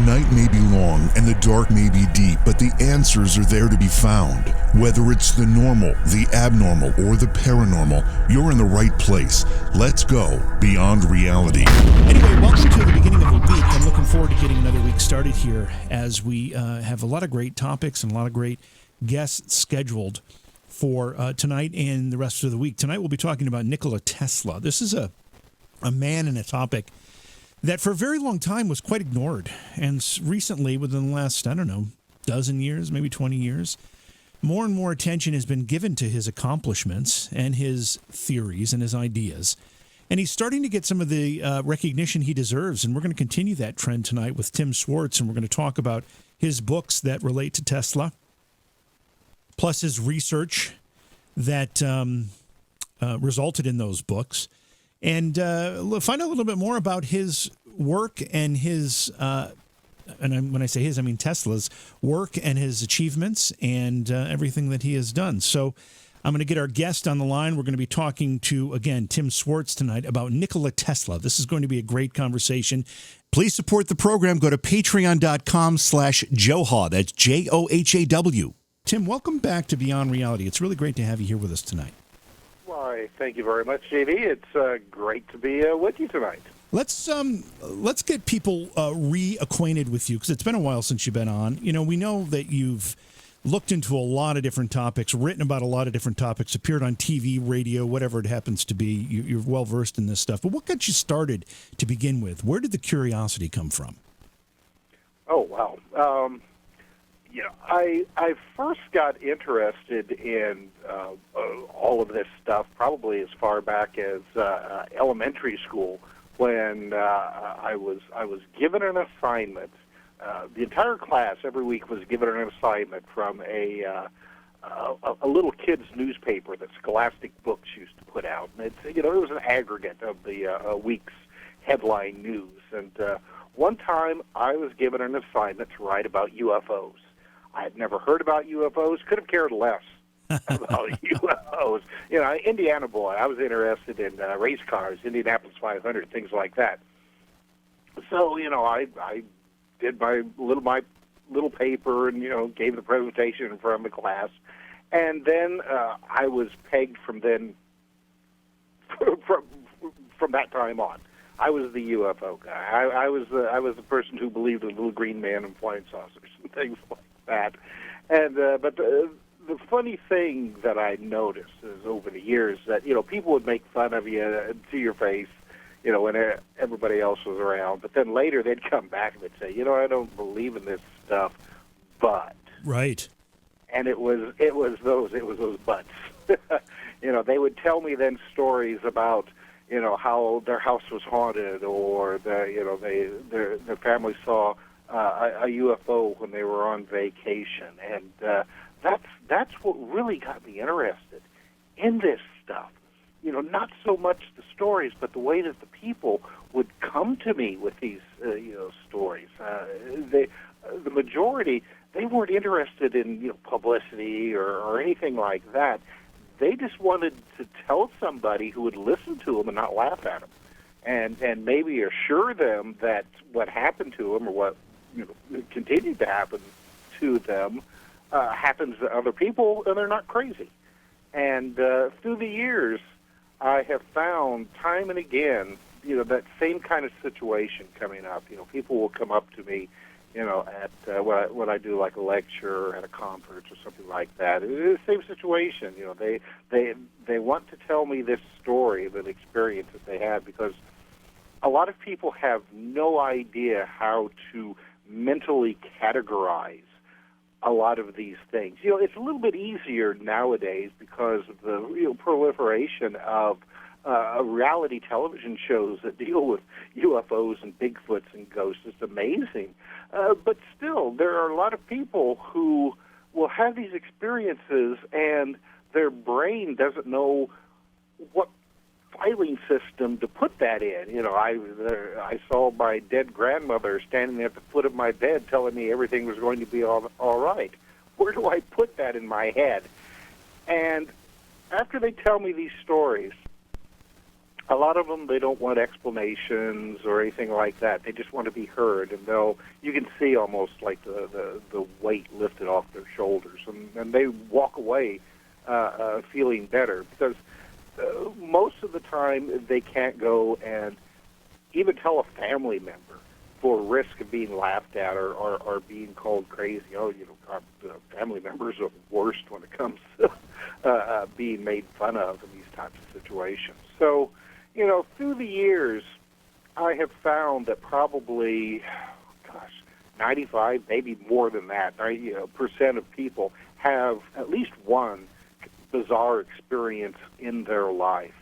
night may be long and the dark may be deep, but the answers are there to be found. Whether it's the normal, the abnormal, or the paranormal, you're in the right place. Let's go beyond reality. Anyway, welcome to the beginning of the week. I'm looking forward to getting another week started here as we have a lot of great topics and a lot of great guests scheduled for tonight and the rest of the week. Tonight we'll be talking about Nikola Tesla. This is a man and a topic that for a very long time was quite ignored. And recently, within the last, dozen years, maybe 20 years, more and more attention has been given to his accomplishments and his theories and his ideas. And he's starting to get some of the recognition he deserves. And we're going to continue that trend tonight with Tim Swartz. And we're going to talk about his books that relate to Tesla, plus his research that resulted in those books. And find out a little bit more about his work and his, when I say his, I mean Tesla's work and his achievements and everything that he has done. So I'm going to get our guest on the line. We're going to be talking to, again, Tim Swartz tonight about Nikola Tesla. This is going to be a great conversation. Please support the program. Go to patreon.com/Johhaw. That's JOHAW. Tim, welcome back to Beyond Reality. It's really great to have you here with us tonight. Why, thank you very much, JV. It's great to be with you tonight. Let's get people reacquainted with you, because it's been a while since you've been on. You know, we know that you've looked into a lot of different topics, written about a lot of different topics, appeared on TV, radio, whatever it happens to be. You're well versed in this stuff. But what got you started to begin with? Where did the curiosity come from? Oh, wow. I first got interested in all of this stuff probably as far back as elementary school, when I was given an assignment. The entire class every week was given an assignment from a little kids' newspaper that Scholastic Books used to put out, and it was an aggregate of the week's headline news. And one time I was given an assignment to write about UFOs. I had never heard about UFOs, could have cared less about UFOs. You know, Indiana boy, I was interested in race cars, Indianapolis 500, things like that. So, I did my little paper and, gave the presentation in front of the class. And then I was pegged from that time on. I was the UFO guy. I was the person who believed in little green man and flying saucers and things like that. And but the funny thing that I noticed is over the years that people would make fun of you to your face, when everybody else was around. But then later they'd come back and they'd say, I don't believe in this stuff, but right. And it was those buts. They would tell me then stories about how their house was haunted, or their family saw a UFO when they were on vacation, and that's what really got me interested in this stuff. Not so much the stories, but the way that the people would come to me with these stories. The majority, they weren't interested in publicity or anything like that. They just wanted to tell somebody who would listen to them and not laugh at them, and maybe assure them that what happened to them, or what continued to happen to them, happens to other people, and they're not crazy. And through the years, I have found time and again, that same kind of situation coming up. People will come up to me, at when I do like a lecture or at a conference or something like that. It is the same situation. They want to tell me this story of an experience that they had, because a lot of people have no idea how to mentally categorize a lot of these things. It's a little bit easier nowadays because of the proliferation of reality television shows that deal with UFOs and Bigfoots and ghosts. It's amazing. But still, there are a lot of people who will have these experiences and their brain doesn't know what filing system to put that in. I saw my dead grandmother standing at the foot of my bed telling me everything was going to be all right. Where do I put that in my head? And after they tell me these stories, a lot of them, they don't want explanations or anything like that. They just want to be heard, and you can see almost like the weight lifted off their shoulders, and they walk away feeling better, because most of the time they can't go and even tell a family member for risk of being laughed at or being called crazy. Oh, our family members are the worst when it comes to being made fun of in these types of situations. So, through the years, I have found that probably, 95, maybe more than that, percent of people have at least one bizarre experience in their life.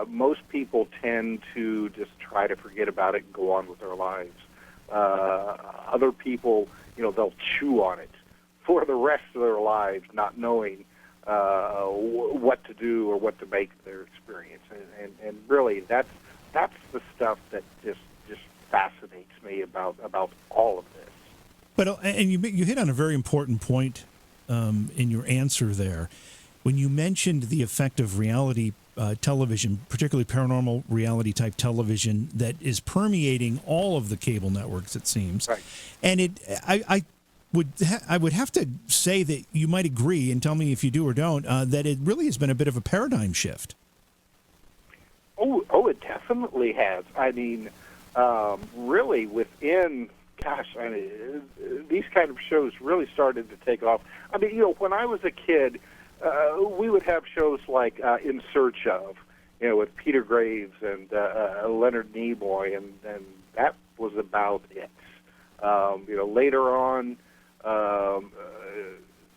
Most people tend to just try to forget about it and go on with their lives. Other people, they'll chew on it for the rest of their lives, not knowing what to do or what to make of their experience. And really, that's the stuff that just fascinates me about all of this. But and you hit on a very important point in your answer there. When you mentioned the effect of reality television, particularly paranormal reality type television, that is permeating all of the cable networks, it seems. Right. And I would have to say that you might agree, and tell me if you do or don't, that it really has been a bit of a paradigm shift. Oh, it definitely has. I mean, really within, these kind of shows really started to take off. I mean, when I was a kid, we would have shows like In Search Of, with Peter Graves and Leonard Nimoy, and that was about it. Later on,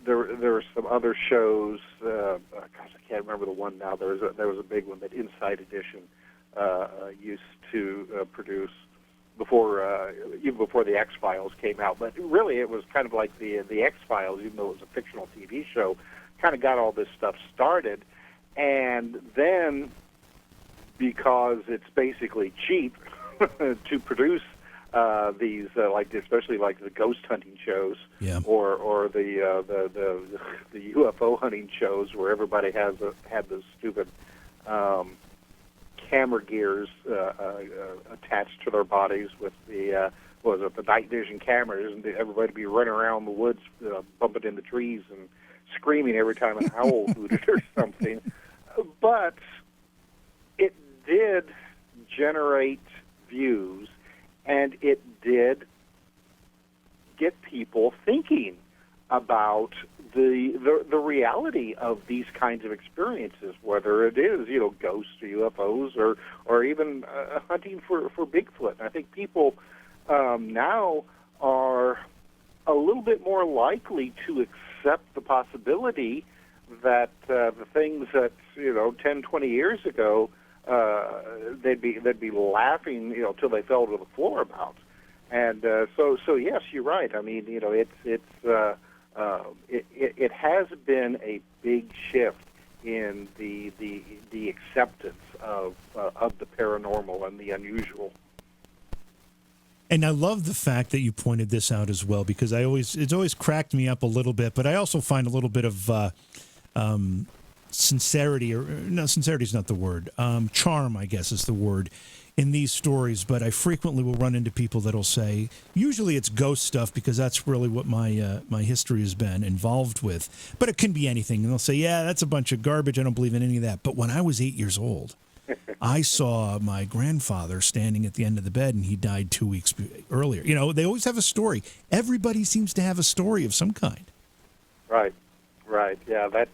there were some other shows. I can't remember the one now. There was a big one that Inside Edition used to produce even before the X-Files came out. But really, it was kind of like the X-Files, even though it was a fictional TV show. Kind of got all this stuff started, and then because it's basically cheap to produce these, especially like the ghost hunting shows, yeah, or the UFO hunting shows, where everybody had those stupid camera gears attached to their bodies with the night vision cameras, and everybody would be running around the woods, bumping in the trees and screaming every time an owl hooted or something. But it did generate views, and it did get people thinking about the reality of these kinds of experiences, whether it is, ghosts or UFOs or even hunting for Bigfoot. And I think people now are a little bit more likely to accept the possibility that the things that 10, 20 years ago they'd be laughing till they fell to the floor about. And so yes, you're right. I mean, it has been a big shift in the acceptance of the paranormal and the unusual. And I love the fact that you pointed this out as well, because it's always cracked me up a little bit, but I also find a little bit of sincerity, or no, sincerity is not the word. Charm, I guess, is the word in these stories. But I frequently will run into people that'll say, usually it's ghost stuff, because that's really what my history has been involved with. But it can be anything. And they'll say, yeah, that's a bunch of garbage. I don't believe in any of that. But when I was 8 years old, I saw my grandfather standing at the end of the bed, and he died 2 weeks earlier. They always have a story. Everybody seems to have a story of some kind. Right. Yeah, that's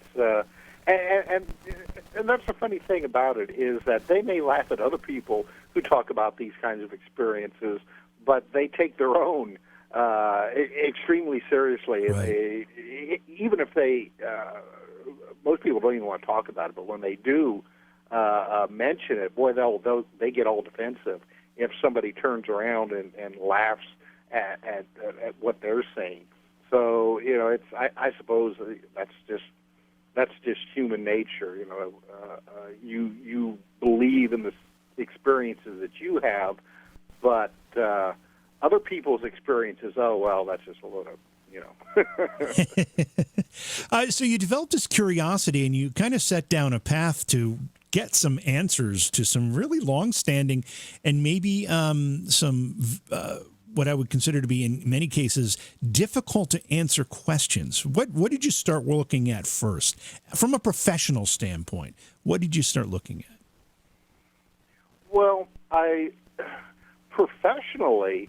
and that's the funny thing about it, is that they may laugh at other people who talk about these kinds of experiences, but they take their own extremely seriously. Right. Even if they, most people don't even want to talk about it, but when they do mention it, boy, they get all defensive if somebody turns around and laughs at what they're saying. So it's I suppose that's just human nature. You believe in the experiences that you have, but other people's experiences, oh well, that's just a load of. So you developed this curiosity, and you kind of set down a path to get some answers to some really long-standing and maybe some what I would consider to be, in many cases, difficult to answer questions. What did you start looking at first? From a professional standpoint, what did you start looking at? Well, professionally,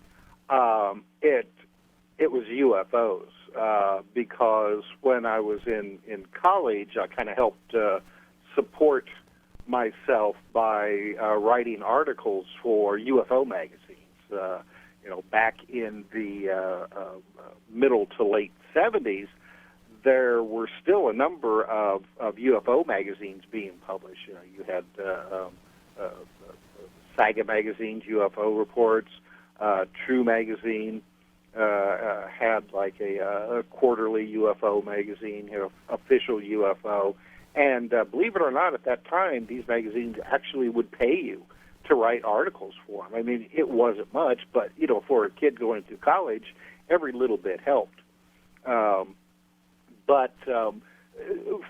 it was UFOs because when I was in college, I kind of helped support myself by writing articles for UFO magazines. Back in the middle to late 70s, there were still a number of UFO magazines being published. You had Saga magazines, UFO reports. True magazine had like a quarterly UFO magazine, official UFO. And believe it or not, at that time, these magazines actually would pay you to write articles for them. I mean, it wasn't much, but, for a kid going through college, every little bit helped. But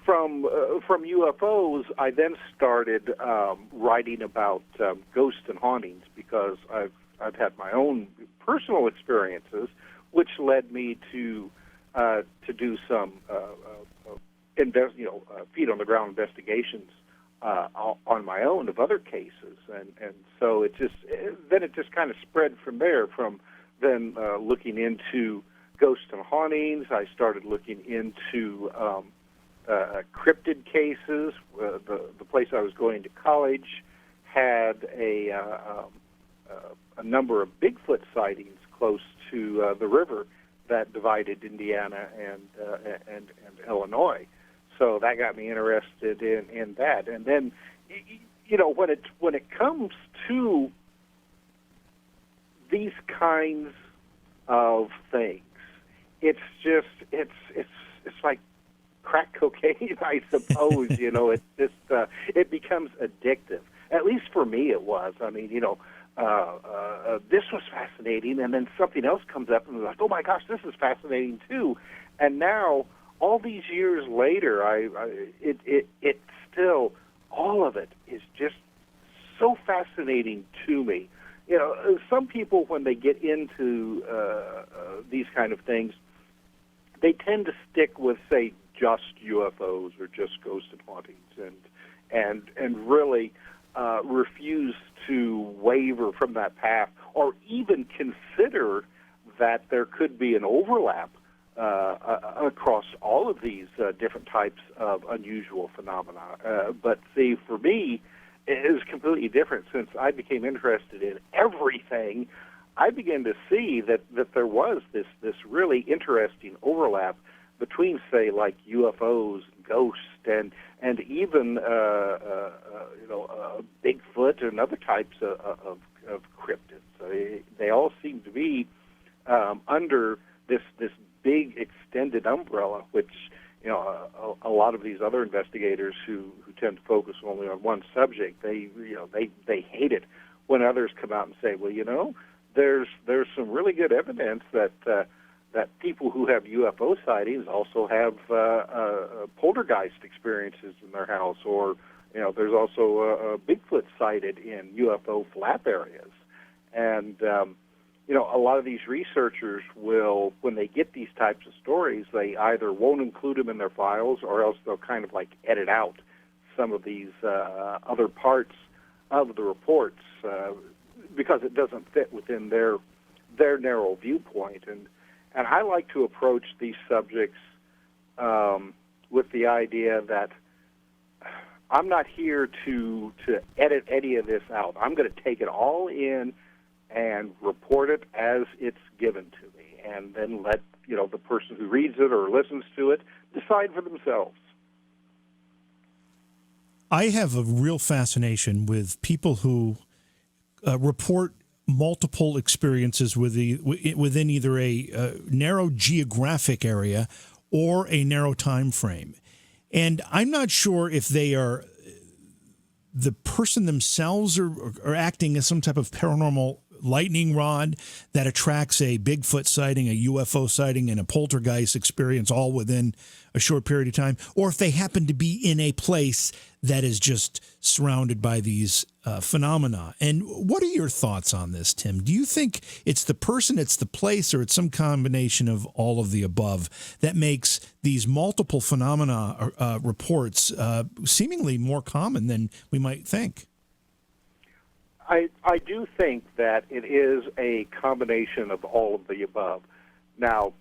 from UFOs, I then started writing about ghosts and hauntings because I've had my own personal experiences, which led me to do some feet on the ground investigations on my own of other cases, and so it just kind of spread from there. From then looking into ghosts and hauntings, I started looking into cryptid cases. The place I was going to college had a number of Bigfoot sightings close to the river that divided Indiana and Illinois. So that got me interested in that. And then, when it comes to these kinds of things, it's like crack cocaine, I suppose. It just it becomes addictive. At least for me, it was. I mean, this was fascinating, and then something else comes up, and I'm like, oh my gosh, this is fascinating too. And now, all these years later, it still, all of it is just so fascinating to me. Some people, when they get into these kind of things, they tend to stick with, say, just UFOs or just ghosts and hauntings, and really refuse to waver from that path, or even consider that there could be an overlap across all of these different types of unusual phenomena. But see, for me, it is completely different. Since I became interested in everything, I began to see that there was this really interesting overlap between, say, like UFOs, ghosts, and even Bigfoot and other types of cryptids. They all seem to be under this big extended umbrella, which a lot of these other investigators who tend to focus only on one subject, they hate it when others come out and say, well, there's some really good evidence that people who have UFO sightings also have poltergeist experiences in their house, or there's also a Bigfoot sighted in UFO flap areas. And a lot of these researchers will, when they get these types of stories, they either won't include them in their files, or else they'll kind of like edit out some of these other parts of the reports because it doesn't fit within their narrow viewpoint. And I like to approach these subjects with the idea that I'm not here to edit any of this out. I'm going to take it all in and report it as it's given to me, and then let the person who reads it or listens to it decide for themselves. I have a real fascination with people who report multiple experiences within either a narrow geographic area or a narrow time frame. And I'm not sure if they are the person themselves are acting as some type of paranormal lightning rod that attracts a Bigfoot sighting, a UFO sighting, and a poltergeist experience all within a short period of time, or if they happen to be in a place that is just surrounded by these phenomena. And what are your thoughts on this, Tim? Do you think it's the person, it's the place, or it's some combination of all of the above that makes these multiple phenomena reports seemingly more common than we might think? I do think that it is a combination of all of the above. Now,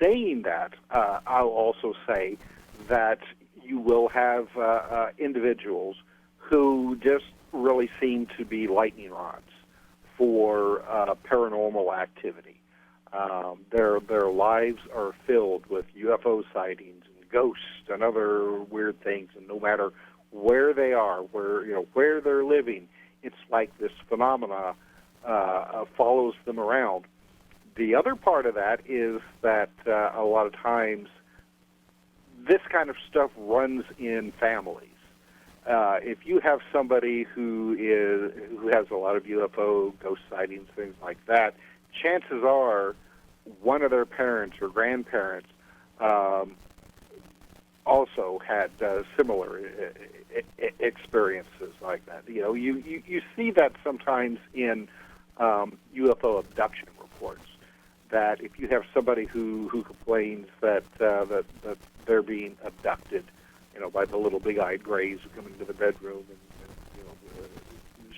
saying that, I'll also say that you will have individuals who just really seem to be lightning rods for paranormal activity. Their lives are filled with UFO sightings and ghosts and other weird things, and no matter where they are, where they're living, it's like this phenomena follows them around. The other part of that is that a lot of times this kind of stuff runs in families. If you have somebody who has a lot of UFO, ghost sightings, things like that, chances are one of their parents or grandparents also had similar experiences like that. You see that sometimes in UFO abduction reports. That if you have somebody who complains that they're being abducted, by the little big-eyed grays who come into the bedroom and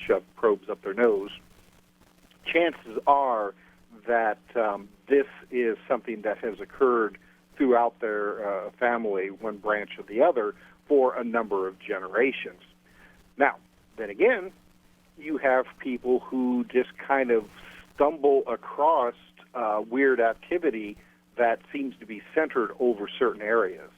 shove probes up their nose, chances are that this is something that has occurred throughout their family, one branch or the other, for a number of generations. Now, then again, you have people who just kind of stumble across weird activity that seems to be centered over certain areas.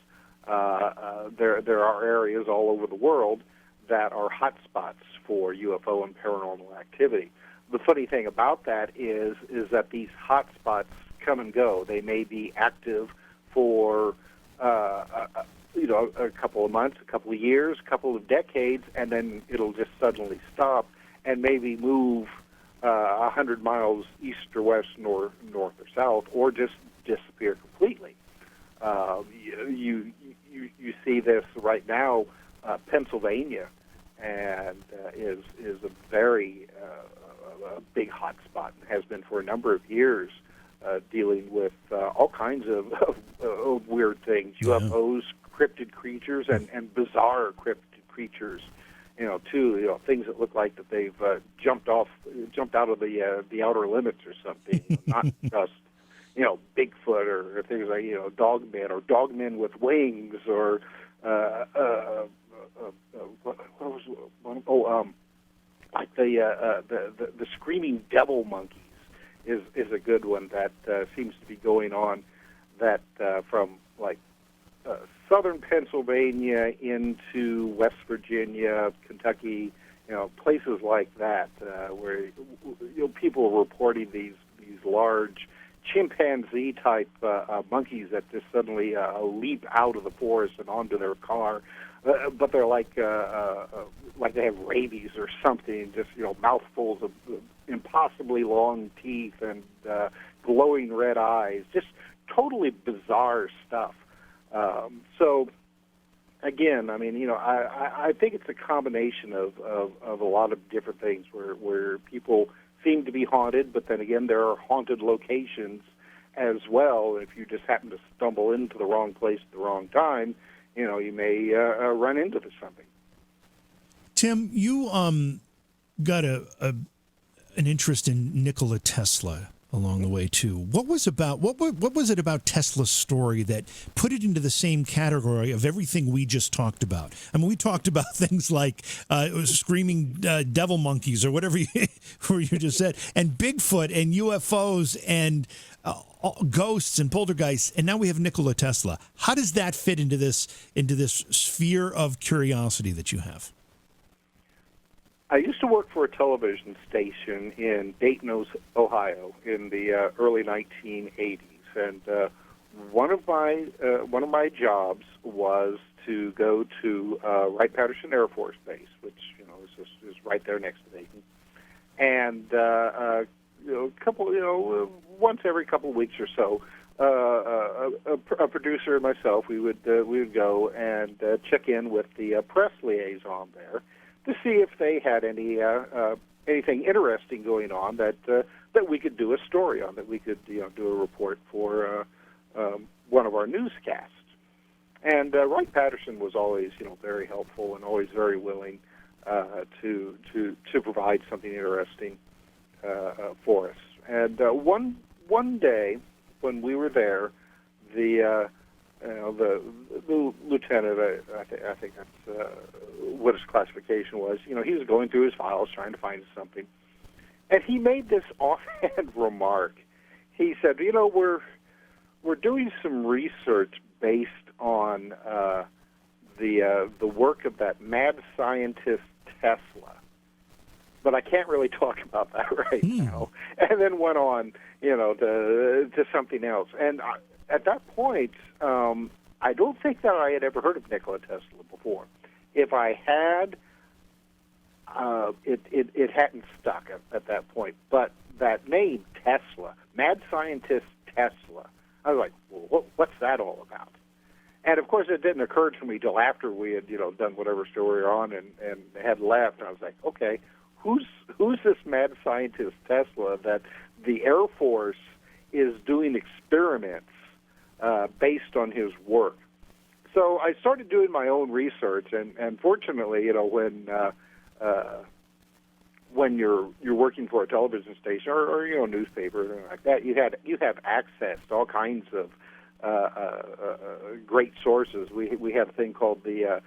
There are areas all over the world that are hotspots for UFO and paranormal activity. The funny thing about that is that these hotspots come and go. They may be active for a couple of months, a couple of years, a couple of decades, and then it'll just suddenly stop and maybe move 100 miles east or west, north or south, or just disappear completely. You see this right now. Pennsylvania and is a very big hot spot and has been for a number of years, dealing with all kinds of weird things, UFOs, cryptid creatures, and bizarre cryptid creatures. Too, things that look like that they've jumped out of the outer limits or something. Not just, Bigfoot or things like, dogmen or dogmen with wings or what was one? Like the screaming devil monkeys is a good one that seems to be going on. That from like southern Pennsylvania into West Virginia, Kentucky, places like that, where people are reporting these large chimpanzee type monkeys that just suddenly leap out of the forest and onto their car, but they're like they have rabies or something, just mouthfuls of impossibly long teeth and glowing red eyes, just totally bizarre stuff. So, again, I think it's a combination of a lot of different things where people seem to be haunted, but then again, there are haunted locations as well. If you just happen to stumble into the wrong place at the wrong time, you may run into something. Tim, you got an interest in Nikola Tesla along the way too. What was it about Tesla's story that put it into the same category of everything we just talked about? I mean, we talked about things like screaming devil monkeys or whatever you just said, and Bigfoot and UFOs and ghosts and poltergeists, and now we have Nikola Tesla. How does that fit into this sphere of curiosity that you have? I used to work for a television station in Dayton, Ohio, in the early 1980s, and one of my jobs was to go to Wright-Patterson Air Force Base, which is right there next to Dayton, and once every couple of weeks or so, a producer and myself, we would go and check in with the press liaison there to see if they had anything interesting going on that we could do a story on, that we could do a report for one of our newscasts. And Wright Patterson was always very helpful and always very willing to provide something interesting for us. And one day when we were there, the lieutenant, I think that's what his classification was. He was going through his files trying to find something, and he made this offhand remark. He said, we're doing some research based on the work of that mad scientist Tesla, but I can't really talk about that right now. And then went on, to something else. And at that point, I don't think that I had ever heard of Nikola Tesla before. If I had, it hadn't stuck at that point. But that name, Tesla, mad scientist Tesla, I was like, well, what's that all about? And of course, it didn't occur to me till after we had, done whatever story we were on and had left. And I was like, okay, who's this mad scientist Tesla that the Air Force is doing experiments based on his work? So I started doing my own research, and fortunately, when you're working for a television station or newspaper or anything like that, you have access to all kinds of great sources. We have a thing called the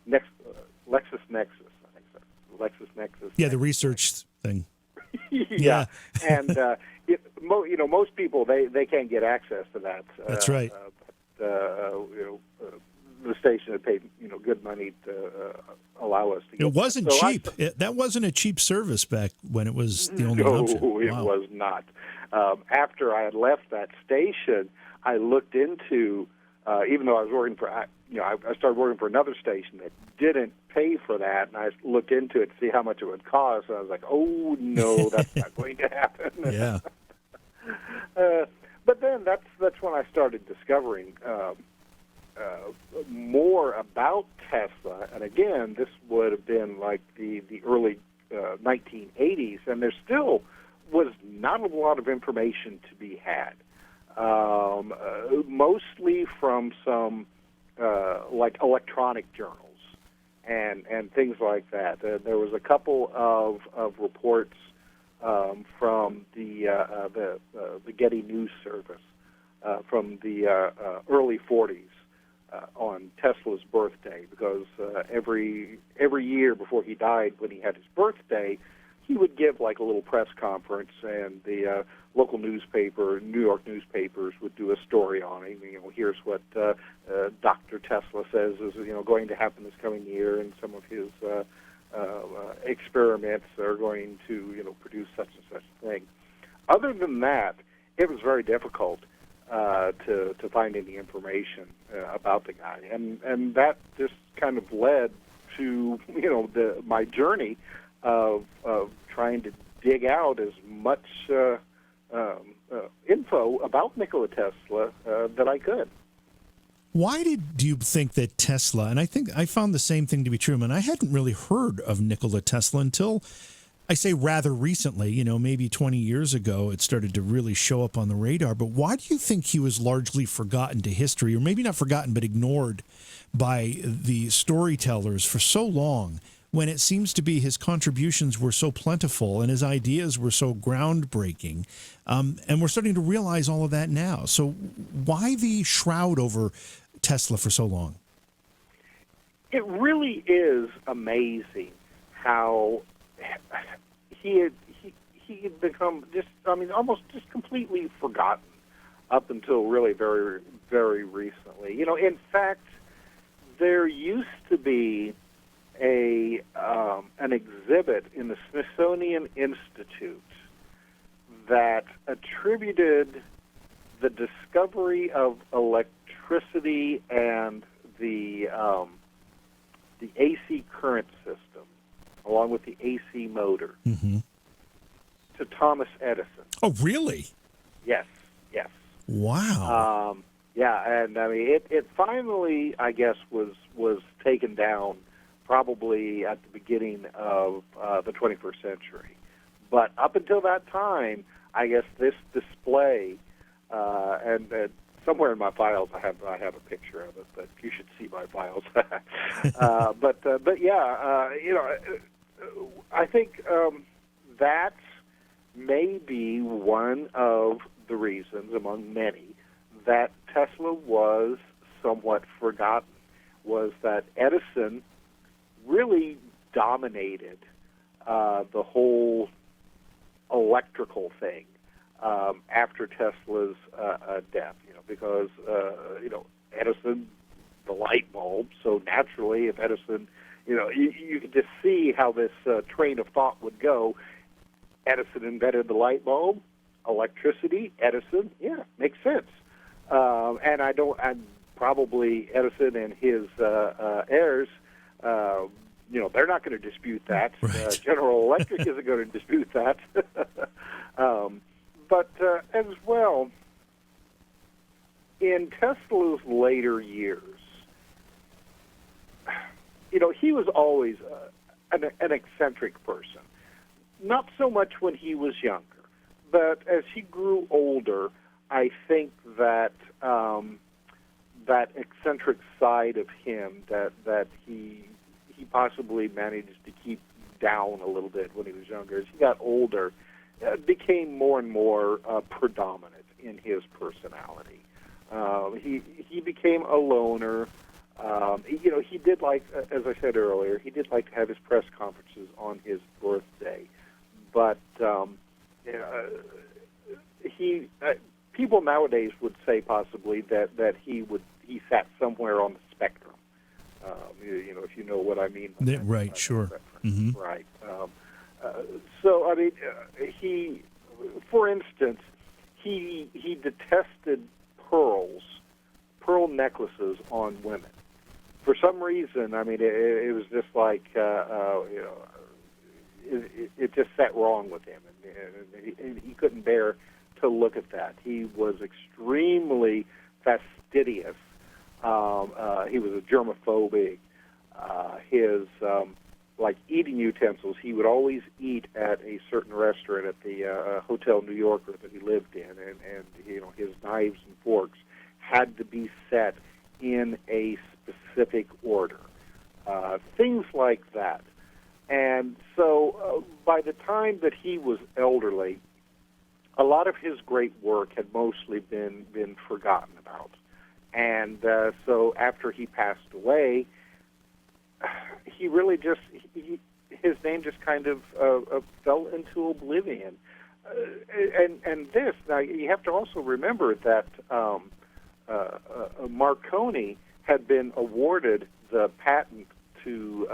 LexisNexis. I think so. LexisNexis. Yeah, the research thing. Yeah, and most people they can't get access to that. That's right. The station had paid good money to allow us to get. It wasn't cheap. That wasn't a cheap service back when it was the only option. No, it was not. After I had left that station, I looked into, even though I was working for, I started working for another station that didn't pay for that, and I looked into it to see how much it would cost, and I was like, oh, no, that's not going to happen. Yeah. But then that's when I started discovering more about Tesla, and again, this would have been like the early 1980s, and there still was not a lot of information to be had, mostly from some like electronic journals and things like that. There was a couple of reports from the Getty News Service from the early 40s on Tesla's birthday, because every year before he died, when he had his birthday, he would give like a little press conference, and the local newspaper, New York newspapers, would do a story on him. Here's what Dr. Tesla says is going to happen this coming year, and some of his experiments are going to produce such and such a thing. Other than that, it was very difficult to find any information about the guy, and that just kind of led to my journey of trying to dig out as much info about Nikola Tesla that I could. Why do you think that Tesla, and I think I found the same thing to be true, and I hadn't really heard of Nikola Tesla until, I say rather recently, maybe 20 years ago, it started to really show up on the radar. But why do you think he was largely forgotten to history, or maybe not forgotten, but ignored by the storytellers for so long, when it seems to be his contributions were so plentiful and his ideas were so groundbreaking? And we're starting to realize all of that now. So why the shroud over Tesla for so long? It really is amazing how he had become almost just completely forgotten up until really very, very recently. In fact, there used to be an exhibit in the Smithsonian Institute that attributed the discovery of electricity and the AC current system along with the AC motor, to Thomas Edison. Oh, really? Yes, yes. Wow. Yeah, and I mean, it finally, I guess, was taken down probably at the beginning of the 21st century. But up until that time, I guess this display, and somewhere in my files I have a picture of it, but you should see my files. But yeah, I think that may be one of the reasons, among many, that Tesla was somewhat forgotten, was that Edison really dominated the whole electrical thing after Tesla's death, because Edison, the light bulb, so naturally if Edison, you could just see how this train of thought would go. Edison invented the light bulb, electricity, Edison, yeah, makes sense. And probably Edison and his heirs, they're not going to dispute that. Right. General Electric isn't going to dispute that. But as well, in Tesla's later years, he was always an eccentric person. Not so much when he was younger, but as he grew older, I think that that eccentric side of him that he possibly managed to keep down a little bit when he was younger, as he got older, became more and more predominant in his personality. He became a loner. He did like, as I said earlier, he did like to have his press conferences on his birthday, but people nowadays would say possibly that he sat somewhere on the spectrum. If you know what I mean. Right, sure. Mm-hmm. Right. So, I mean, for instance, he detested pearl necklaces on women. For some reason, I mean, it was just like, it just sat wrong with him, and he couldn't bear to look at that. He was extremely fastidious. He was a germophobic. His like eating utensils, he would always eat at a certain restaurant at the Hotel New Yorker that he lived in, and his knives and forks had to be set in a specific order. Things like that. And so by the time that he was elderly, a lot of his great work had mostly been forgotten about. And so after he passed away, he really just, his name just kind of fell into oblivion. And this, now you have to also remember that Marconi had been awarded the patent to,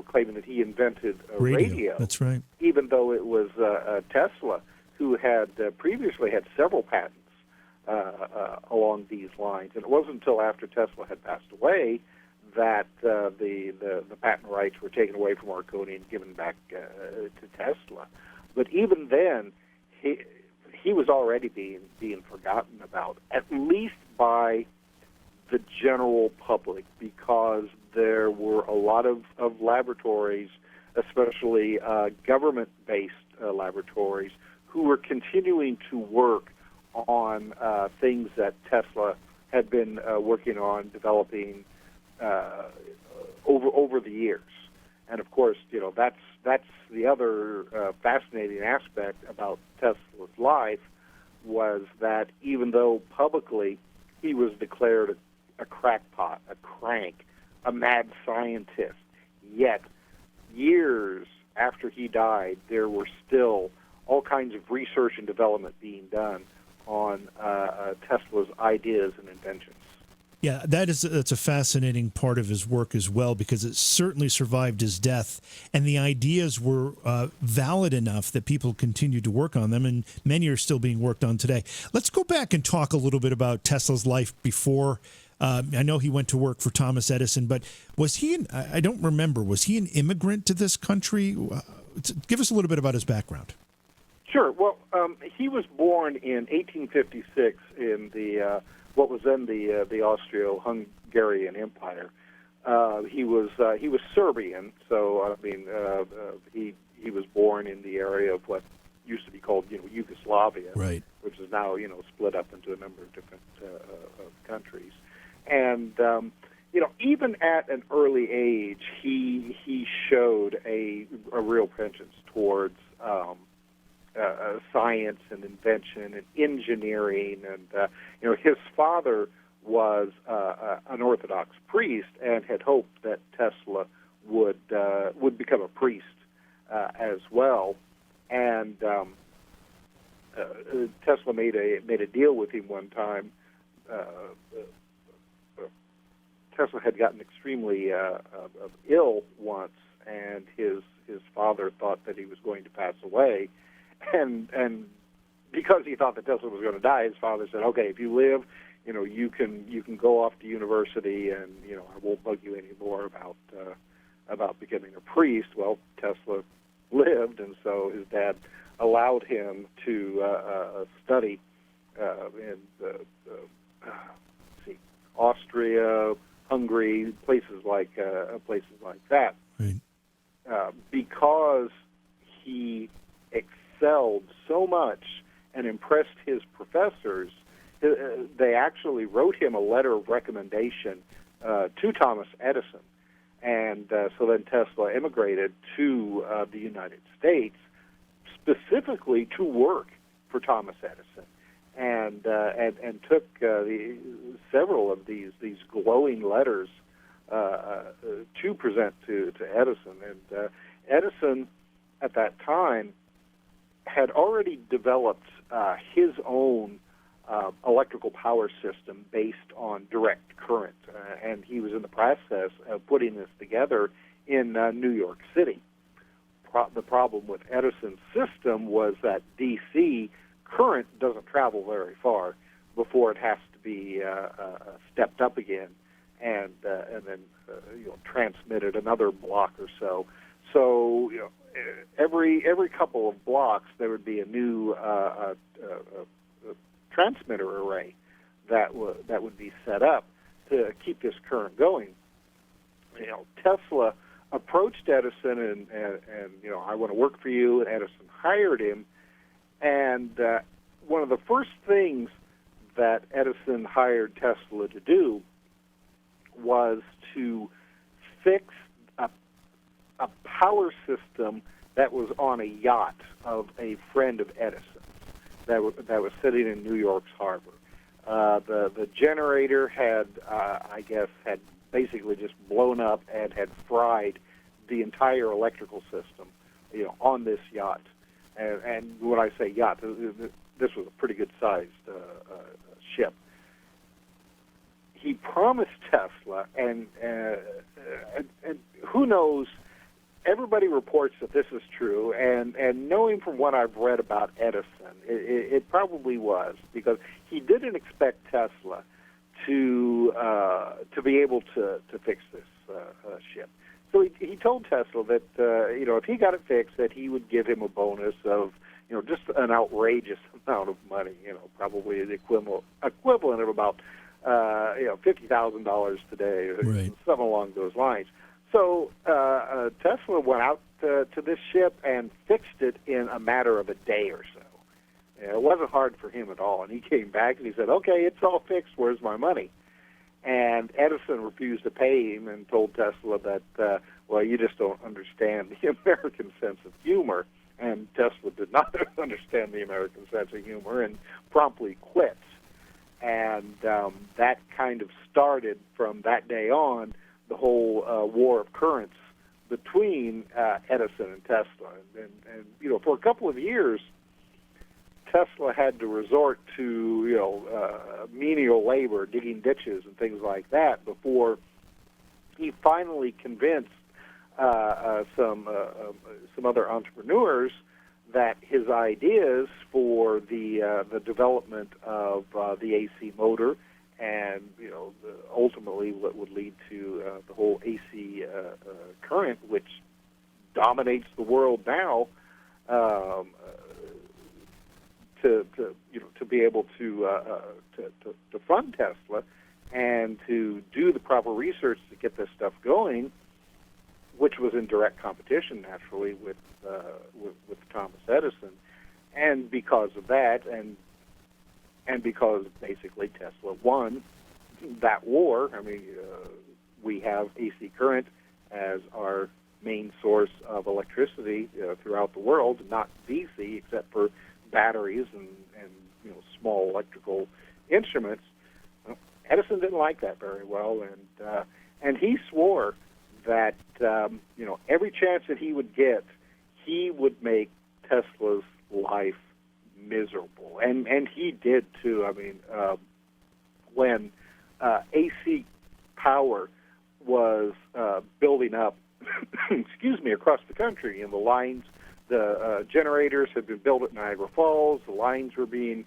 claiming that he invented radio. That's right. Even though it was Tesla who had previously had several patents along these lines. And it wasn't until after Tesla had passed away that the patent rights were taken away from Marconi and given back to Tesla. But even then, he was already being forgotten about, at least by the general public, because there were a lot of laboratories, especially government-based laboratories, who were continuing to work on things that Tesla had been working on, developing over the years. And of course, that's the other fascinating aspect about Tesla's life, was that even though publicly he was declared a crackpot, a crank, a mad scientist, yet years after he died, there were still all kinds of research and development being done on Tesla's ideas and inventions. Yeah, that's a fascinating part of his work as well, because it certainly survived his death, and the ideas were valid enough that people continued to work on them, and many are still being worked on today. Let's go back and talk a little bit about Tesla's life before I know he went to work for Thomas Edison, but was he? I don't remember. Was he an immigrant to this country? Give us a little bit about his background. Sure. Well, he was born in 1856 in the what was then the Austro-Hungarian Empire. He was Serbian, so I mean he was born in the area of what used to be called Yugoslavia, right, which is now split up into a number of different countries. And even at an early age, he showed a real penchant towards science and invention and engineering, and his father was an Orthodox priest and had hoped that Tesla would become a priest as well. And Tesla made a deal with him one time. Tesla had gotten extremely ill once, and his father thought that he was going to pass away, and because he thought that Tesla was going to die, his father said, "Okay, if you live, you can go off to university, and I won't bug you anymore about becoming a priest." Well, Tesla lived, and so his dad allowed him to study in Austria, Hungary, places like that, right. Because he excelled so much and impressed his professors. They actually wrote him a letter of recommendation to Thomas Edison, and so then Tesla immigrated to the United States specifically to work for Thomas Edison, and took several of these glowing letters to present to Edison. And Edison, at that time, had already developed his own electrical power system based on direct current, and he was in the process of putting this together in New York City. The problem with Edison's system was that DC current doesn't travel very far before it has to be stepped up again and then transmitted another block or so. So every couple of blocks there would be a new transmitter array that would be set up to keep this current going. Tesla approached Edison and I want to work for you, and Edison hired him. And one of the first things that Edison hired Tesla to do was to fix a power system that was on a yacht of a friend of Edison's that was sitting in New York's harbor. The generator had basically just blown up and had fried the entire electrical system, on this yacht. And when I say yacht, this was a pretty good-sized ship. He promised Tesla, and who knows, everybody reports that this is true, and knowing from what I've read about Edison, it probably was, because he didn't expect Tesla to be able to fix this ship. So he told Tesla that if he got it fixed, that he would give him a bonus of just an outrageous amount of money, probably the equivalent of about $50,000 today, or right, something along those lines. So Tesla went out to this ship and fixed it in a matter of a day or so. It wasn't hard for him at all. And he came back and he said, "Okay, it's all fixed. Where's my money?" And Edison refused to pay him and told Tesla that, you just don't understand the American sense of humor. And Tesla did not understand the American sense of humor and promptly quit. And that kind of started from that day on the whole war of currents between Edison and Tesla. And for a couple of years, Tesla had to resort to menial labor, digging ditches and things like that, before he finally convinced some other entrepreneurs that his ideas for the development of the AC motor and ultimately what would lead to the whole AC current, which dominates the world now. To be able to fund Tesla and to do the proper research to get this stuff going, which was in direct competition naturally with Thomas Edison, and because of that, and because basically Tesla won that war. I mean, we have AC current as our main source of electricity throughout the world, not DC, except for batteries and small electrical instruments. Edison didn't like that very well, and he swore that every chance that he would get, he would make Tesla's life miserable, and he did too. I mean, when AC power was building up, across the country, and the lines. The generators had been built at Niagara Falls. The lines were being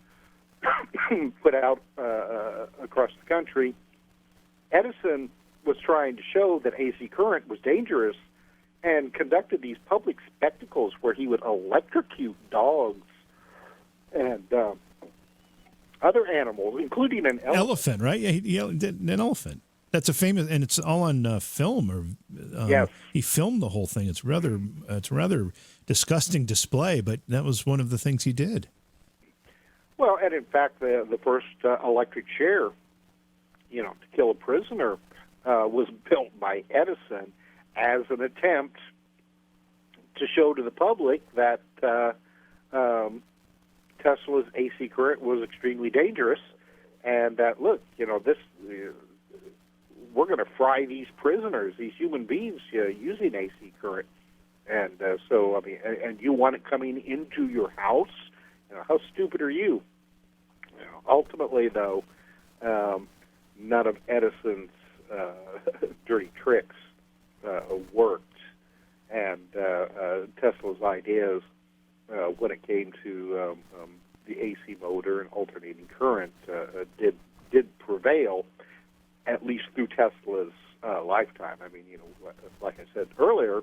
put out across the country. Edison was trying to show that AC current was dangerous and conducted these public spectacles where he would electrocute dogs and other animals, including an elephant, right? Yeah, he did an elephant. That's a famous, and it's all on film. Or yes, he filmed the whole thing. It's rather disgusting display, but that was one of the things he did. Well, and in fact, the first electric chair, to kill a prisoner, was built by Edison as an attempt to show to the public that Tesla's AC current was extremely dangerous, and that this. We're going to fry these prisoners, these human beings, using AC current. And and you want it coming into your house? How stupid are you? Ultimately, though, none of Edison's dirty tricks worked. And Tesla's ideas, when it came to the AC motor and alternating current, did prevail, at least through Tesla's lifetime. I mean, like I said earlier,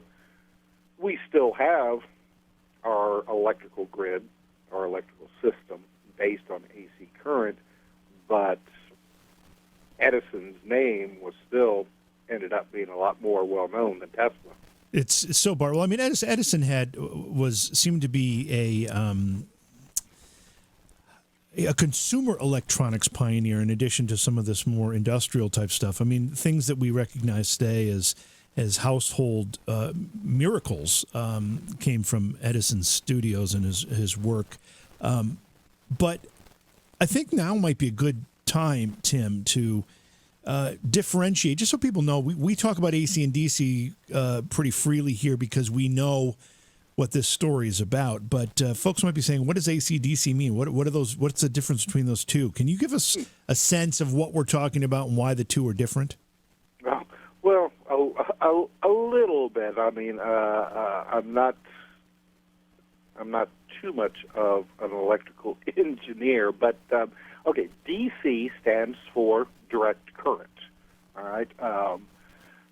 we still have our electrical grid, our electrical system based on AC current, but Edison's name ended up being a lot more well-known than Tesla. It's so, Bart. Well, I mean, Edison seemed to be a consumer electronics pioneer in addition to some of this more industrial type stuff. I mean, things that we recognize today as household miracles came from Edison's studios and his work. But I think now might be a good time, Tim, to differentiate, just so people know. We talk about AC and DC pretty freely here because we know what this story is about, but folks might be saying, what does AC/DC mean? What are those? What's the difference between those two? Can you give us a sense of what we're talking about and why the two are different? Well, a little bit. I mean, I'm not too much of an electrical engineer, but okay, DC stands for direct current, all right,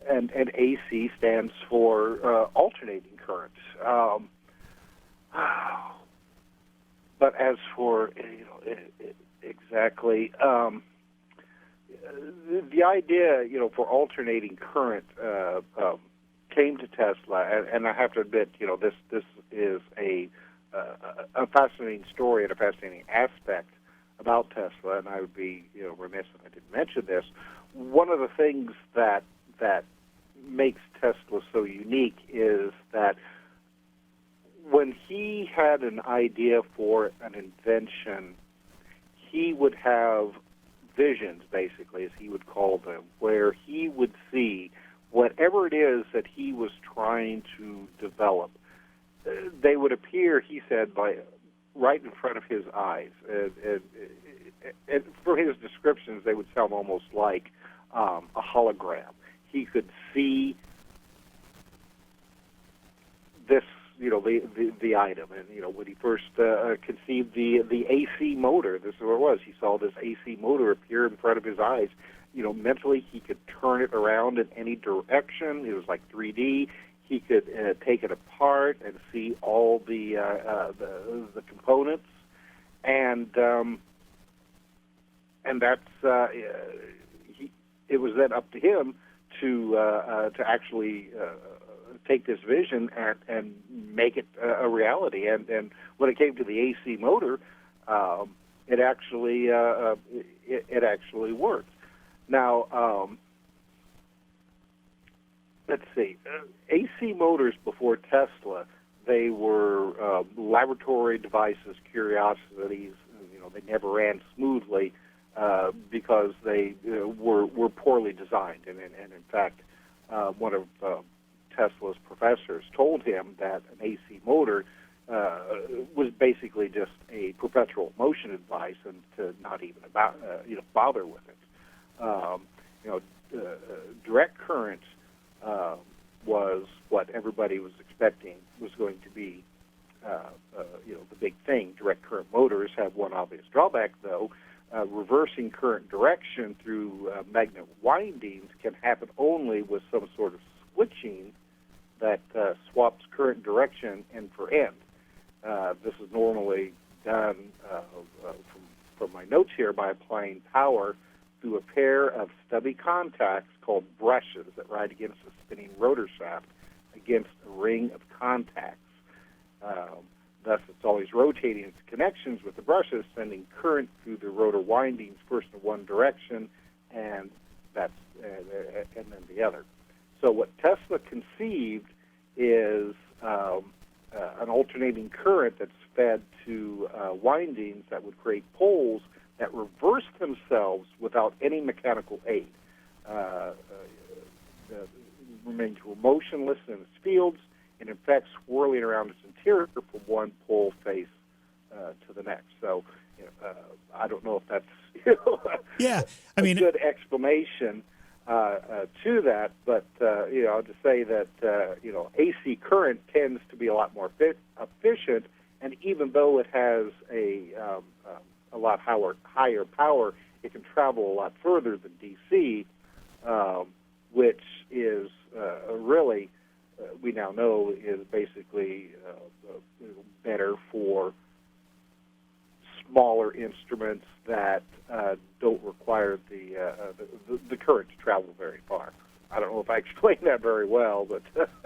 and AC stands for alternating current. But as for exactly the idea, for alternating current came to Tesla, and I have to admit, this is a fascinating story and a fascinating aspect about Tesla, and I would be remiss if I didn't mention this. One of the things that makes Tesla so unique is that when he had an idea for an invention, he would have visions, basically, as he would call them, where he would see whatever it is that he was trying to develop. They would appear, he said, right in front of his eyes. And for his descriptions, they would sound almost like a hologram. He could see this, the item. And when he first conceived the AC motor, this is what it was. He saw this AC motor appear in front of his eyes. Mentally he could turn it around in any direction. It was like 3D. He could take it apart and see all the components, and that's it was then up to him to actually take this vision and make it a reality. And when it came to the AC motor, it actually worked. Now, let's see. AC motors before Tesla, they were laboratory devices, curiosities. They never ran smoothly because they were poorly designed. And in fact, one of Tesla's professors told him that an AC motor was basically just a perpetual motion device, and to not even bother with it. Direct current was what everybody was expecting was going to be, the big thing. Direct current motors have one obvious drawback, though. Reversing current direction through magnet windings can happen only with some sort of switching that swaps current direction end for end. This is normally done, from my notes here, by applying power through a pair of stubby contacts called brushes that ride against a spinning rotor shaft against a ring of contacts. Thus, it's always rotating its connections with the brushes, sending current through the rotor windings first in one direction, and then the other. So, what Tesla conceived is an alternating current that's fed to windings that would create poles that reverse themselves without any mechanical aid. Remains motionless in its fields, and in fact swirling around its interior from one pole face to the next. So, I don't know if that's a good explanation to that, but I'll just say that AC current tends to be a lot more efficient, and even though it has a lot higher power, it can travel a lot further than DC, which is really, we now know, is basically better for smaller instruments that don't require the current to travel very far. I don't know if I explained that very well, but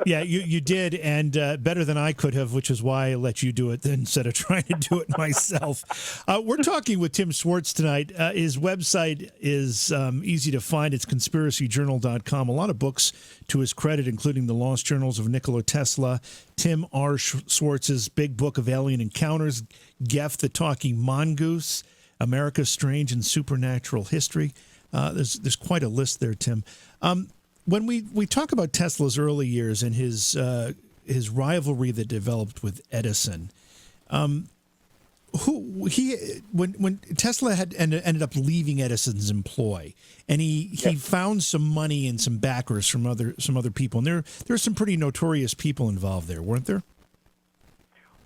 yeah, you did, and better than I could have, which is why I let you do it instead of trying to do it myself. We're talking with Tim Swartz tonight. His website is easy to find. It's conspiracyjournal.com. A lot of books to his credit, including The Lost Journals of Nikola Tesla, Tim R. Swartz's Big Book of Alien Encounters, Geff the Talking Mongoose, America's Strange and Supernatural History. There's quite a list there, Tim. When we talk about Tesla's early years and his rivalry that developed with Edison, when Tesla had ended up leaving Edison's employ, and he found some money and some backers from other people, and there's some pretty notorious people involved there, weren't there?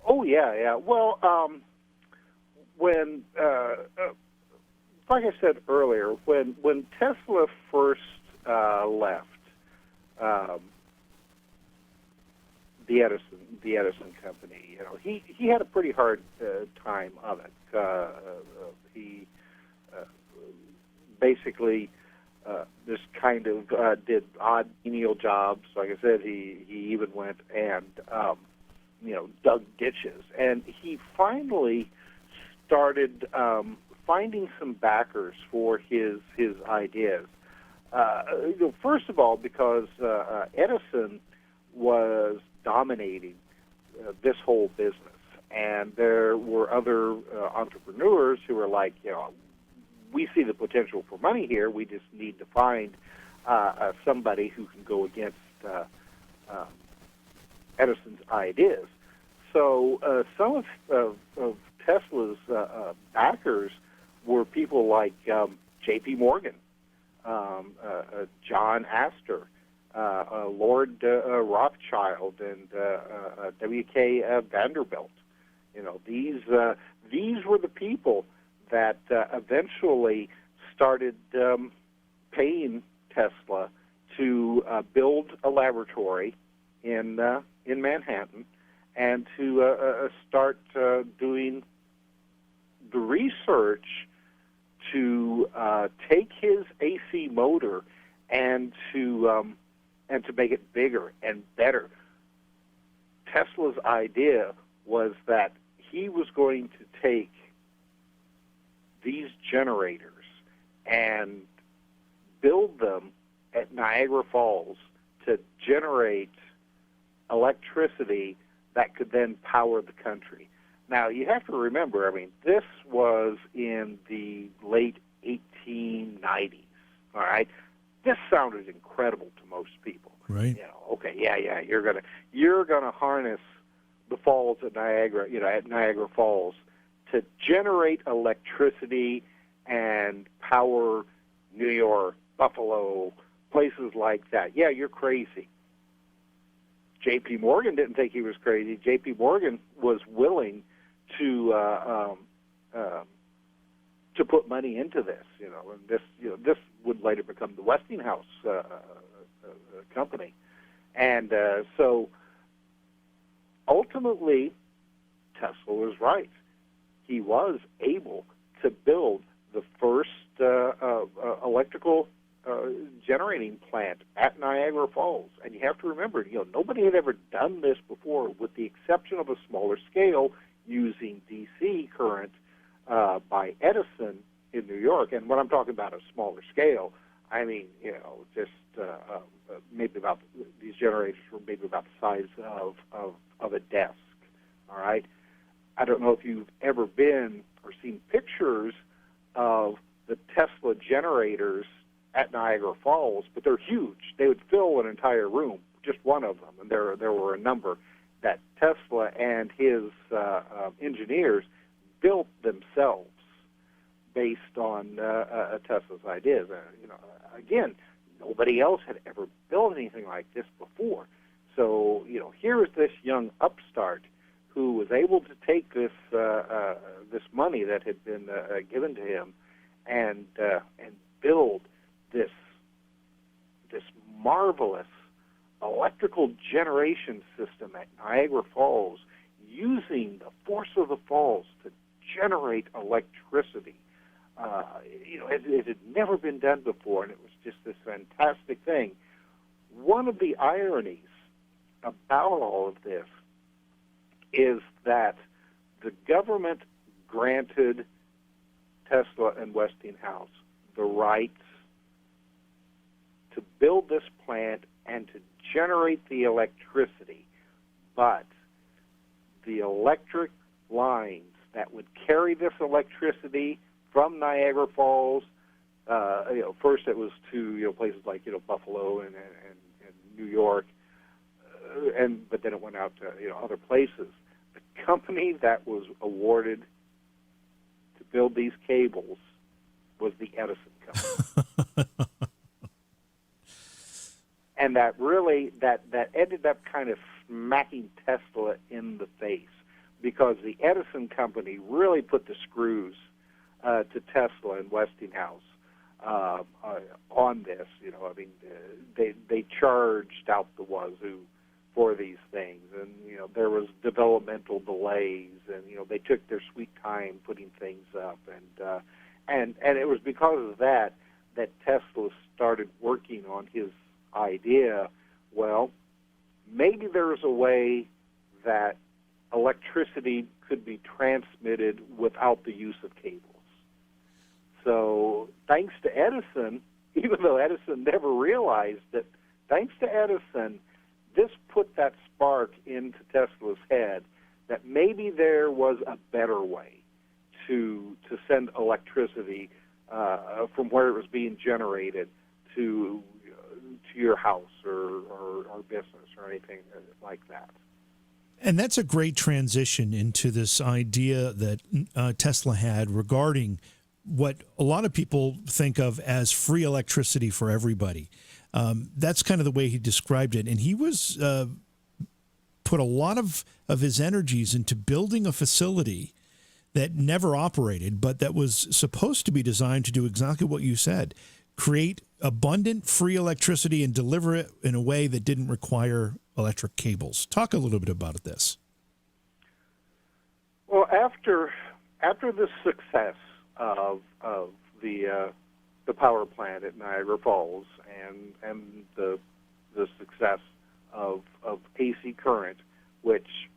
Oh yeah. Well, when like I said earlier, when Tesla first left the Edison company, he had a pretty hard time of it. He basically just kind of did odd menial jobs. Like I said, he even went and dug ditches, and he finally started finding some backers for his ideas. First of all, because Edison was dominating this whole business, and there were other entrepreneurs who were like, we see the potential for money here. We just need to find somebody who can go against Edison's ideas. So some of Tesla's backers were people like J.P. Morgan, John Astor, Lord Rothschild and W.K. Vanderbilt. These were the people that eventually started paying Tesla to build a laboratory in Manhattan and to start doing the research to take his AC motor and to make it bigger and better. Tesla's idea was that he was going to take these generators and build them at Niagara Falls to generate electricity that could then power the country. Now, you have to remember, this was in the late 1890s, all right? This sounded incredible to most people. Right. Okay, you're gonna harness the falls at Niagara, at Niagara Falls to generate electricity and power New York, Buffalo, places like that. Yeah, you're crazy. J.P. Morgan didn't think he was crazy. J.P. Morgan was willing to put money into this, and this would later become the Westinghouse company, and so ultimately, Tesla was right. He was able to build the first electrical generating plant at Niagara Falls. And you have to remember, nobody had ever done this before, with the exception of a smaller scale using DC current by Edison in New York. And when I'm talking about a smaller scale, I mean, just maybe about, these generators were maybe about the size of a desk, all right? I don't know if you've ever been or seen pictures of the Tesla generators at Niagara Falls, but they're huge. They would fill an entire room, just one of them, and there were a number that Tesla and his engineers built themselves based on Tesla's ideas. Again, nobody else had ever built anything like this before. So, here is this young upstart who was able to take this this money that had been given to him and build this marvelous electrical generation system at Niagara Falls, using the force of the falls to generate electricity. It had never been done before, and it was just this fantastic thing. One of the ironies about all of this is that the government granted Tesla and Westinghouse the rights to build this plant and to generate the electricity, but the electric lines that would carry this electricity from Niagara Falls, first it was to places like Buffalo and New York, but then it went out to other places. The company that was awarded to build these cables was the Edison company. And that really, that ended up kind of smacking Tesla in the face, because the Edison company really put the screws to Tesla and Westinghouse on this. They charged out the wazoo for these things, and there was developmental delays, and they took their sweet time putting things up, and it was because of that Tesla started working on his idea. Well, maybe there's a way that electricity could be transmitted without the use of cables. So thanks to Edison, even though Edison never realized it, thanks to Edison, this put that spark into Tesla's head that maybe there was a better way to send electricity from where it was being generated to your house or business or anything like that. And that's a great transition into this idea that Tesla had regarding what a lot of people think of as free electricity for everybody. That's kind of the way he described it. And he was put a lot of his energies into building a facility that never operated, but that was supposed to be designed to do exactly what you said, create abundant free electricity and deliver it in a way that didn't require electric cables. Talk a little bit about this. Well, after the success of the power plant at Niagara Falls and the success of AC current, which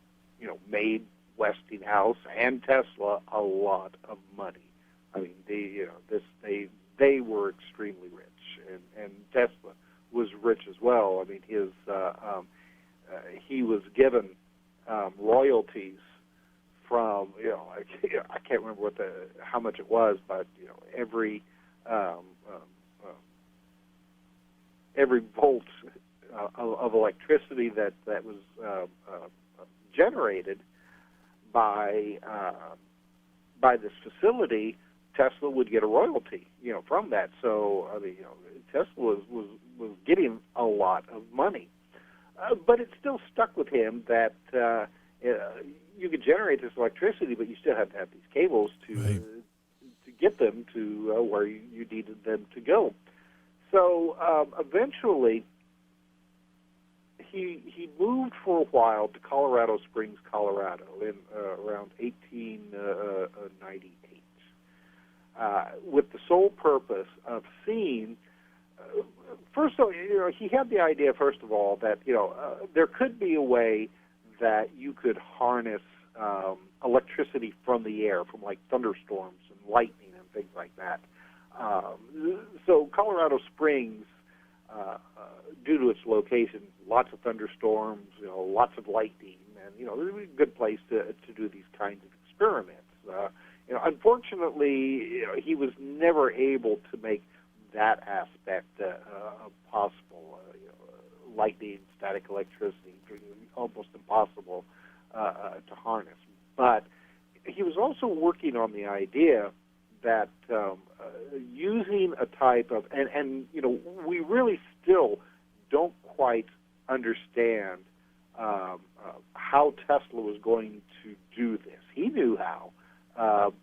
made Westinghouse and Tesla a lot of money. I mean, they were extremely rich, and Tesla was rich as well. I mean, he was given royalties from I can't remember how much it was, but every volt of electricity that was generated by this facility, Tesla would get a royalty, from that. So I mean, Tesla was getting a lot of money, but it still stuck with him that you could generate this electricity, but you still have to have these cables to get them to where you needed them to go. So eventually, he moved for a while to Colorado Springs, Colorado, in around 1898, with the sole purpose of seeing. First of all, he had the idea, first of all, that there could be a way that you could harness electricity from the air, from like thunderstorms and lightning and things like that. So Colorado Springs, due to its location, lots of thunderstorms, lots of lightning, and it was a good place to do these kinds of experiments. Unfortunately, he was never able to make that aspect possible. Lightning, static electricity, almost impossible to harness. But he was also working on the idea that using a type of, and we really still don't quite understand how Tesla was going to do this. He knew how,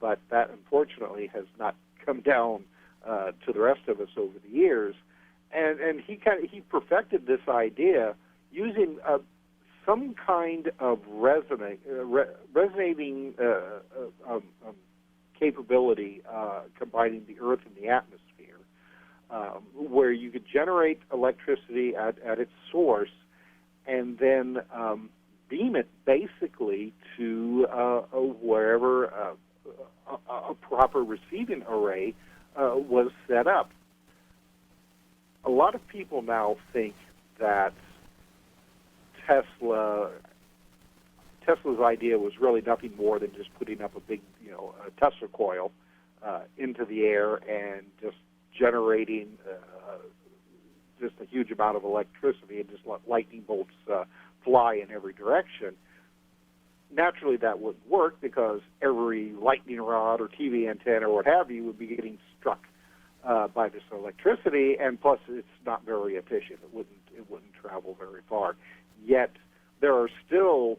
but that unfortunately has not come down to the rest of us over the years. And he perfected this idea using some kind of resonating capability combining the Earth and the atmosphere, where you could generate electricity at its source and then beam it basically to wherever a proper receiving array was set up. A lot of people now think that Tesla's idea was really nothing more than just putting up a big, a Tesla coil into the air and just generating just a huge amount of electricity and just let lightning bolts fly in every direction. Naturally, that wouldn't work because every lightning rod or TV antenna or what have you would be getting struck by this electricity, and plus it's not very efficient. It wouldn't travel very far. Yet there are still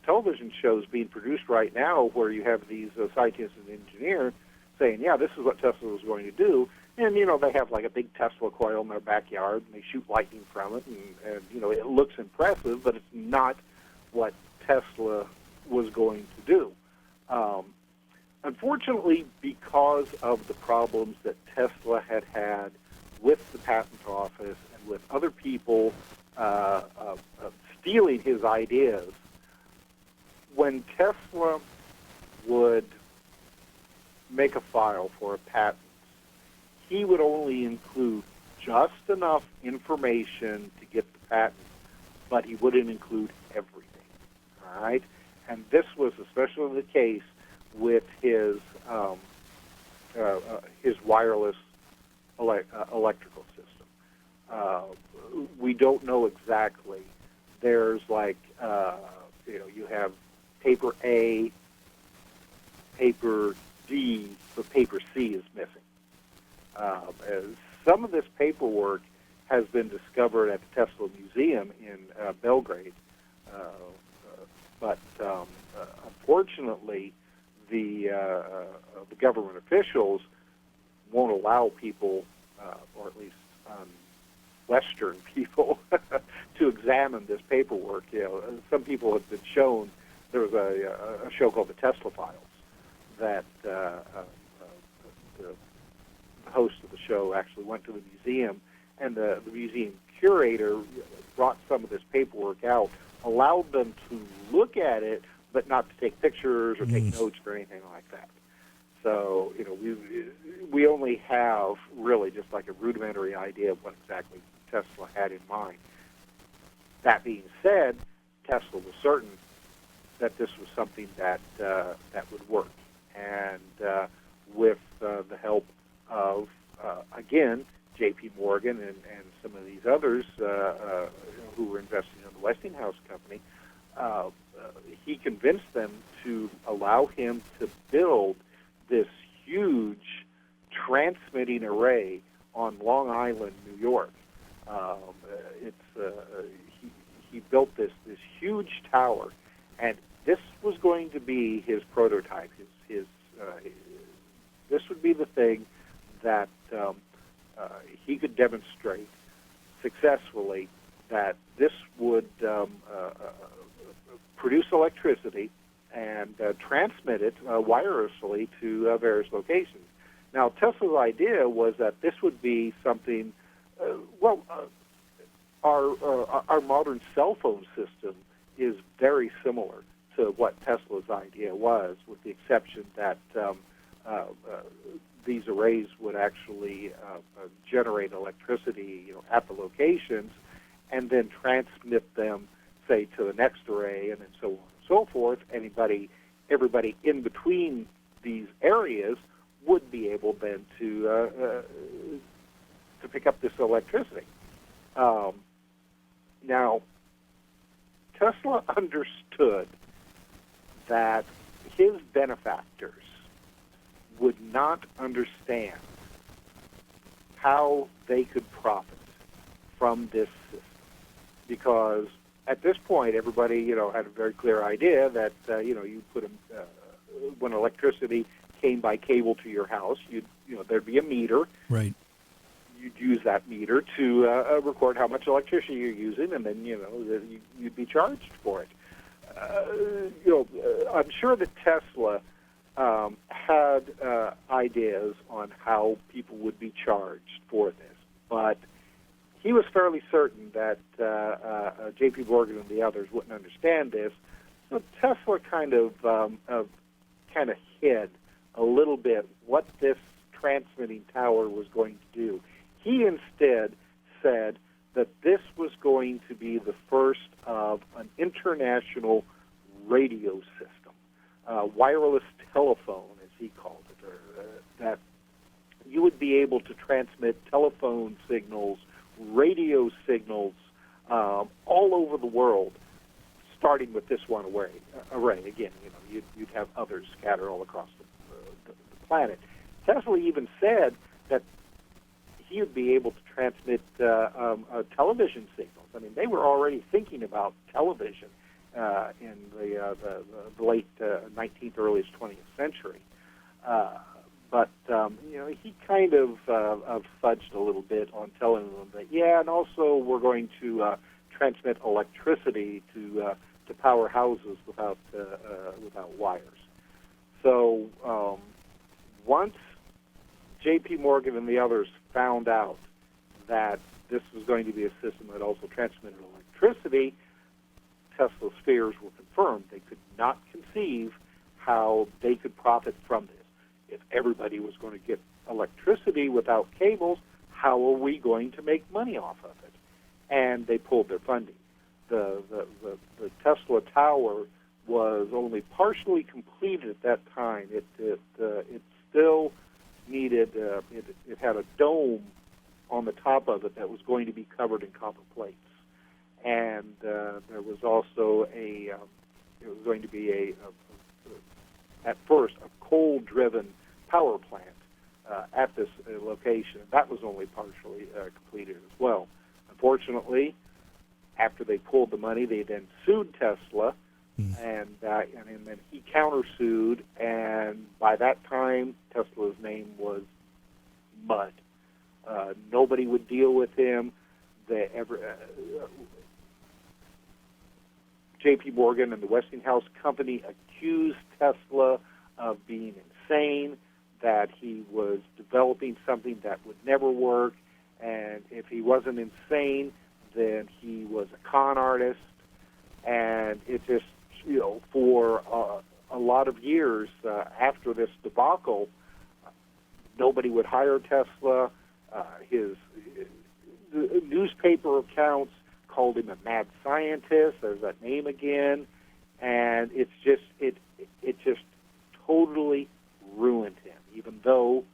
television shows being produced right now where you have these scientists and engineers saying, "Yeah, this is what Tesla was going to do," and they have like a big Tesla coil in their backyard and they shoot lightning from it, and it looks impressive, but it's not what Tesla was going to do. Unfortunately, because of the problems that Tesla had with the patent office and with other people stealing his ideas, when Tesla would make a file for a patent, he would only include just enough information to get the patent, but he wouldn't include everything. All right? And this was especially the case with his wireless electrical system. We don't know exactly. There's you have paper A, paper D, the paper C, is missing. As some of this paperwork has been discovered at the Tesla Museum in Belgrade, but unfortunately, the government officials won't allow people, or at least Western people, to examine this paperwork. Some people have been shown. There was a show called the Tesla Files that the host of the show actually went to the museum, and the museum curator brought some of this paperwork out, allowed them to look at it, but not to take pictures or take notes or anything like that. So, we only have really just like a rudimentary idea of what exactly Tesla had in mind. That being said, Tesla was certain that this was something that would work, and with the help of again J.P. Morgan and some of these others who were investing in the Westinghouse company, he convinced them to allow him to build this huge transmitting array on Long Island, New York. He built this huge tower, and this was going to be his prototype. This would be the thing that he could demonstrate successfully that this would produce electricity and transmit it wirelessly to various locations. Now, Tesla's idea was that this would be something, our modern cell phone system is very similar to what Tesla's idea was, with the exception that these arrays would actually generate electricity, at the locations, and then transmit them, say, to the next array, and then so on and so forth. Everybody in between these areas would be able then to pick up this electricity. Now, Tesla understood that his benefactors would not understand how they could profit from this system, because at this point, everybody, had a very clear idea that, you put when electricity came by cable to your house, there'd be a meter. Right. You'd use that meter to record how much electricity you're using, and then, you'd be charged for it. I'm sure that Tesla had ideas on how people would be charged for this, but he was fairly certain that J.P. Morgan and the others wouldn't understand this. So Tesla kind of hid a little bit what this transmitting tower was going to do. He instead said that this was going to be the first of an international radio system, wireless telephone, as he called it, or, that you would be able to transmit telephone signals, radio signals, all over the world, starting with this one array. Again, you'd have others scattered all across the planet. Tesla even said that he would be able to transmit television signals. I mean, they were already thinking about television in the late 19th, earliest 20th century. But he kind of fudged a little bit on telling them that, and also we're going to transmit electricity to power houses without wires. So once J.P. Morgan and the others found out that this was going to be a system that also transmitted electricity, Tesla's fears were confirmed. They could not conceive how they could profit from this. If everybody was going to get electricity without cables, how are we going to make money off of it? And they pulled their funding. The Tesla Tower was only partially completed at that time. It still needed, it had a dome on the top of it that was going to be covered in copper plates. And there was also it was going to be at first, a coal-driven money. They then sued Tesla, and then he countersued, and by that time, Tesla's name was mud. Nobody would deal with him. J.P. Morgan and the Westinghouse Company accused Tesla of being insane, that he was developing something that would never work, and if he wasn't insane, then he was a con artist. And it just, for a lot of years after this debacle, nobody would hire Tesla. His newspaper accounts called him a mad scientist. There's that name again, and it just totally ruined him. Even though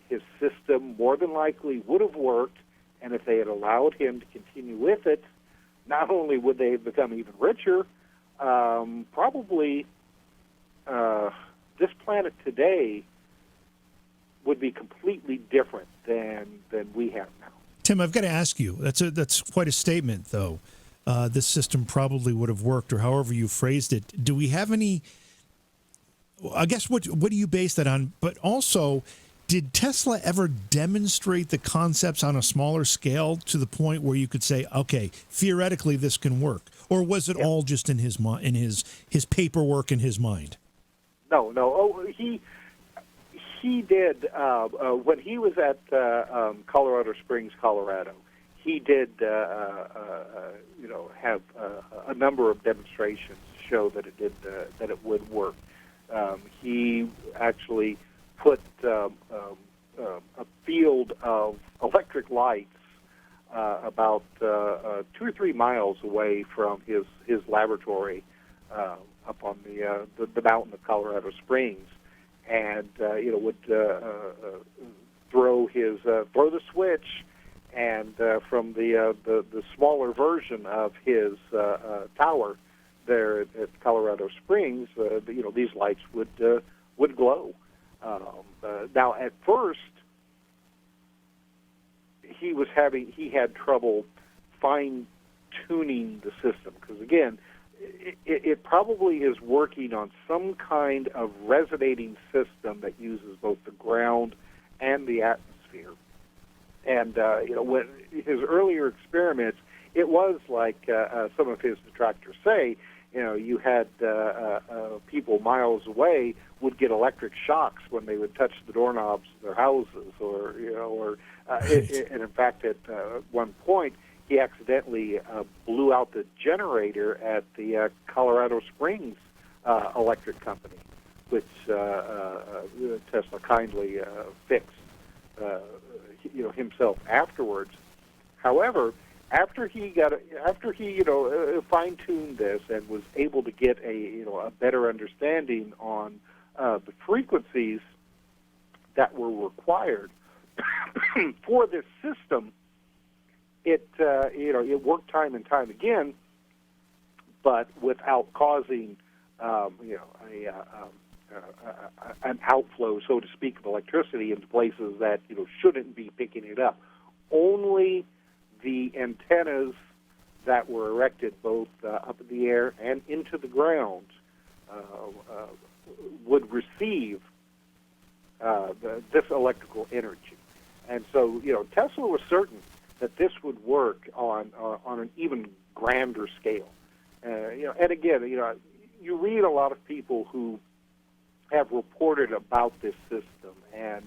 his system more than likely would have worked, and if they had allowed him to continue with it, not only would they have become even richer, probably this planet today would be completely different than we have now. Tim, I've got to ask you, that's quite a statement, though. This system probably would have worked, or however you phrased it. Do we have any, I guess, what do you base that on? But also, did Tesla ever demonstrate the concepts on a smaller scale to the point where you could say, okay, theoretically this can work? Or was it all just in his paperwork in his mind? No. Oh, he did when he was at Colorado Springs, Colorado. He did, have a number of demonstrations to show that it would work. He actually put a field of electric lights about 2 or 3 miles away from his laboratory up on the mountain of Colorado Springs, and would throw the switch, and from the smaller version of his tower there at Colorado Springs, these lights would glow. Now, at first, he had trouble fine-tuning the system, because again, it probably is working on some kind of resonating system that uses both the ground and the atmosphere. And when his earlier experiments, it was like some of his detractors say. You had people miles away would get electric shocks when they would touch the doorknobs of their houses, and in fact, at one point, he accidentally blew out the generator at the Colorado Springs electric company, which Tesla kindly fixed, himself afterwards. However, after he fine-tuned this and was able to get a better understanding on the frequencies that were required for this system, it worked time and time again, but without causing an outflow, so to speak, of electricity into places that shouldn't be picking it up. Only the antennas that were erected both up in the air and into the ground would receive this electrical energy. And so, Tesla was certain that this would work on an even grander scale. And again, you read a lot of people who have reported about this system, and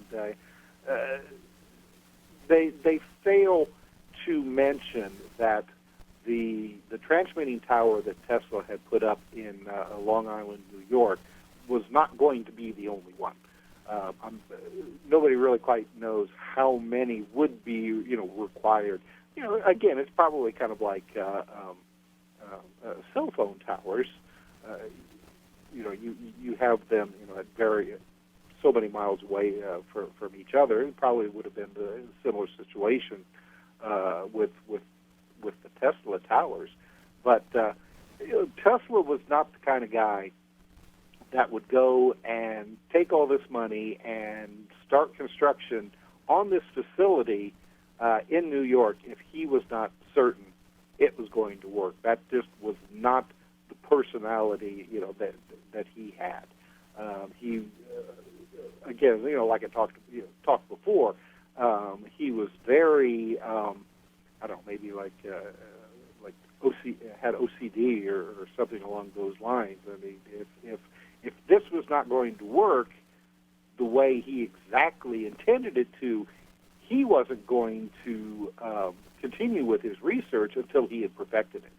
they fail to mention that the transmitting tower that Tesla had put up in Long Island, New York, was not going to be the only one. Nobody really quite knows how many would be, required. Again, it's probably kind of like cell phone towers. You have them, at so many miles away from each other. It probably would have been a similar situation with the Tesla towers. But Tesla was not the kind of guy that would go and take all this money and start construction on this facility in New York if he was not certain it was going to work. That just was not the personality, that he had. He again, like I talked before, he was very, I don't know, maybe like had OCD or something along those lines. I mean, if this was not going to work the way he exactly intended it to, he wasn't going to continue with his research until he had perfected it.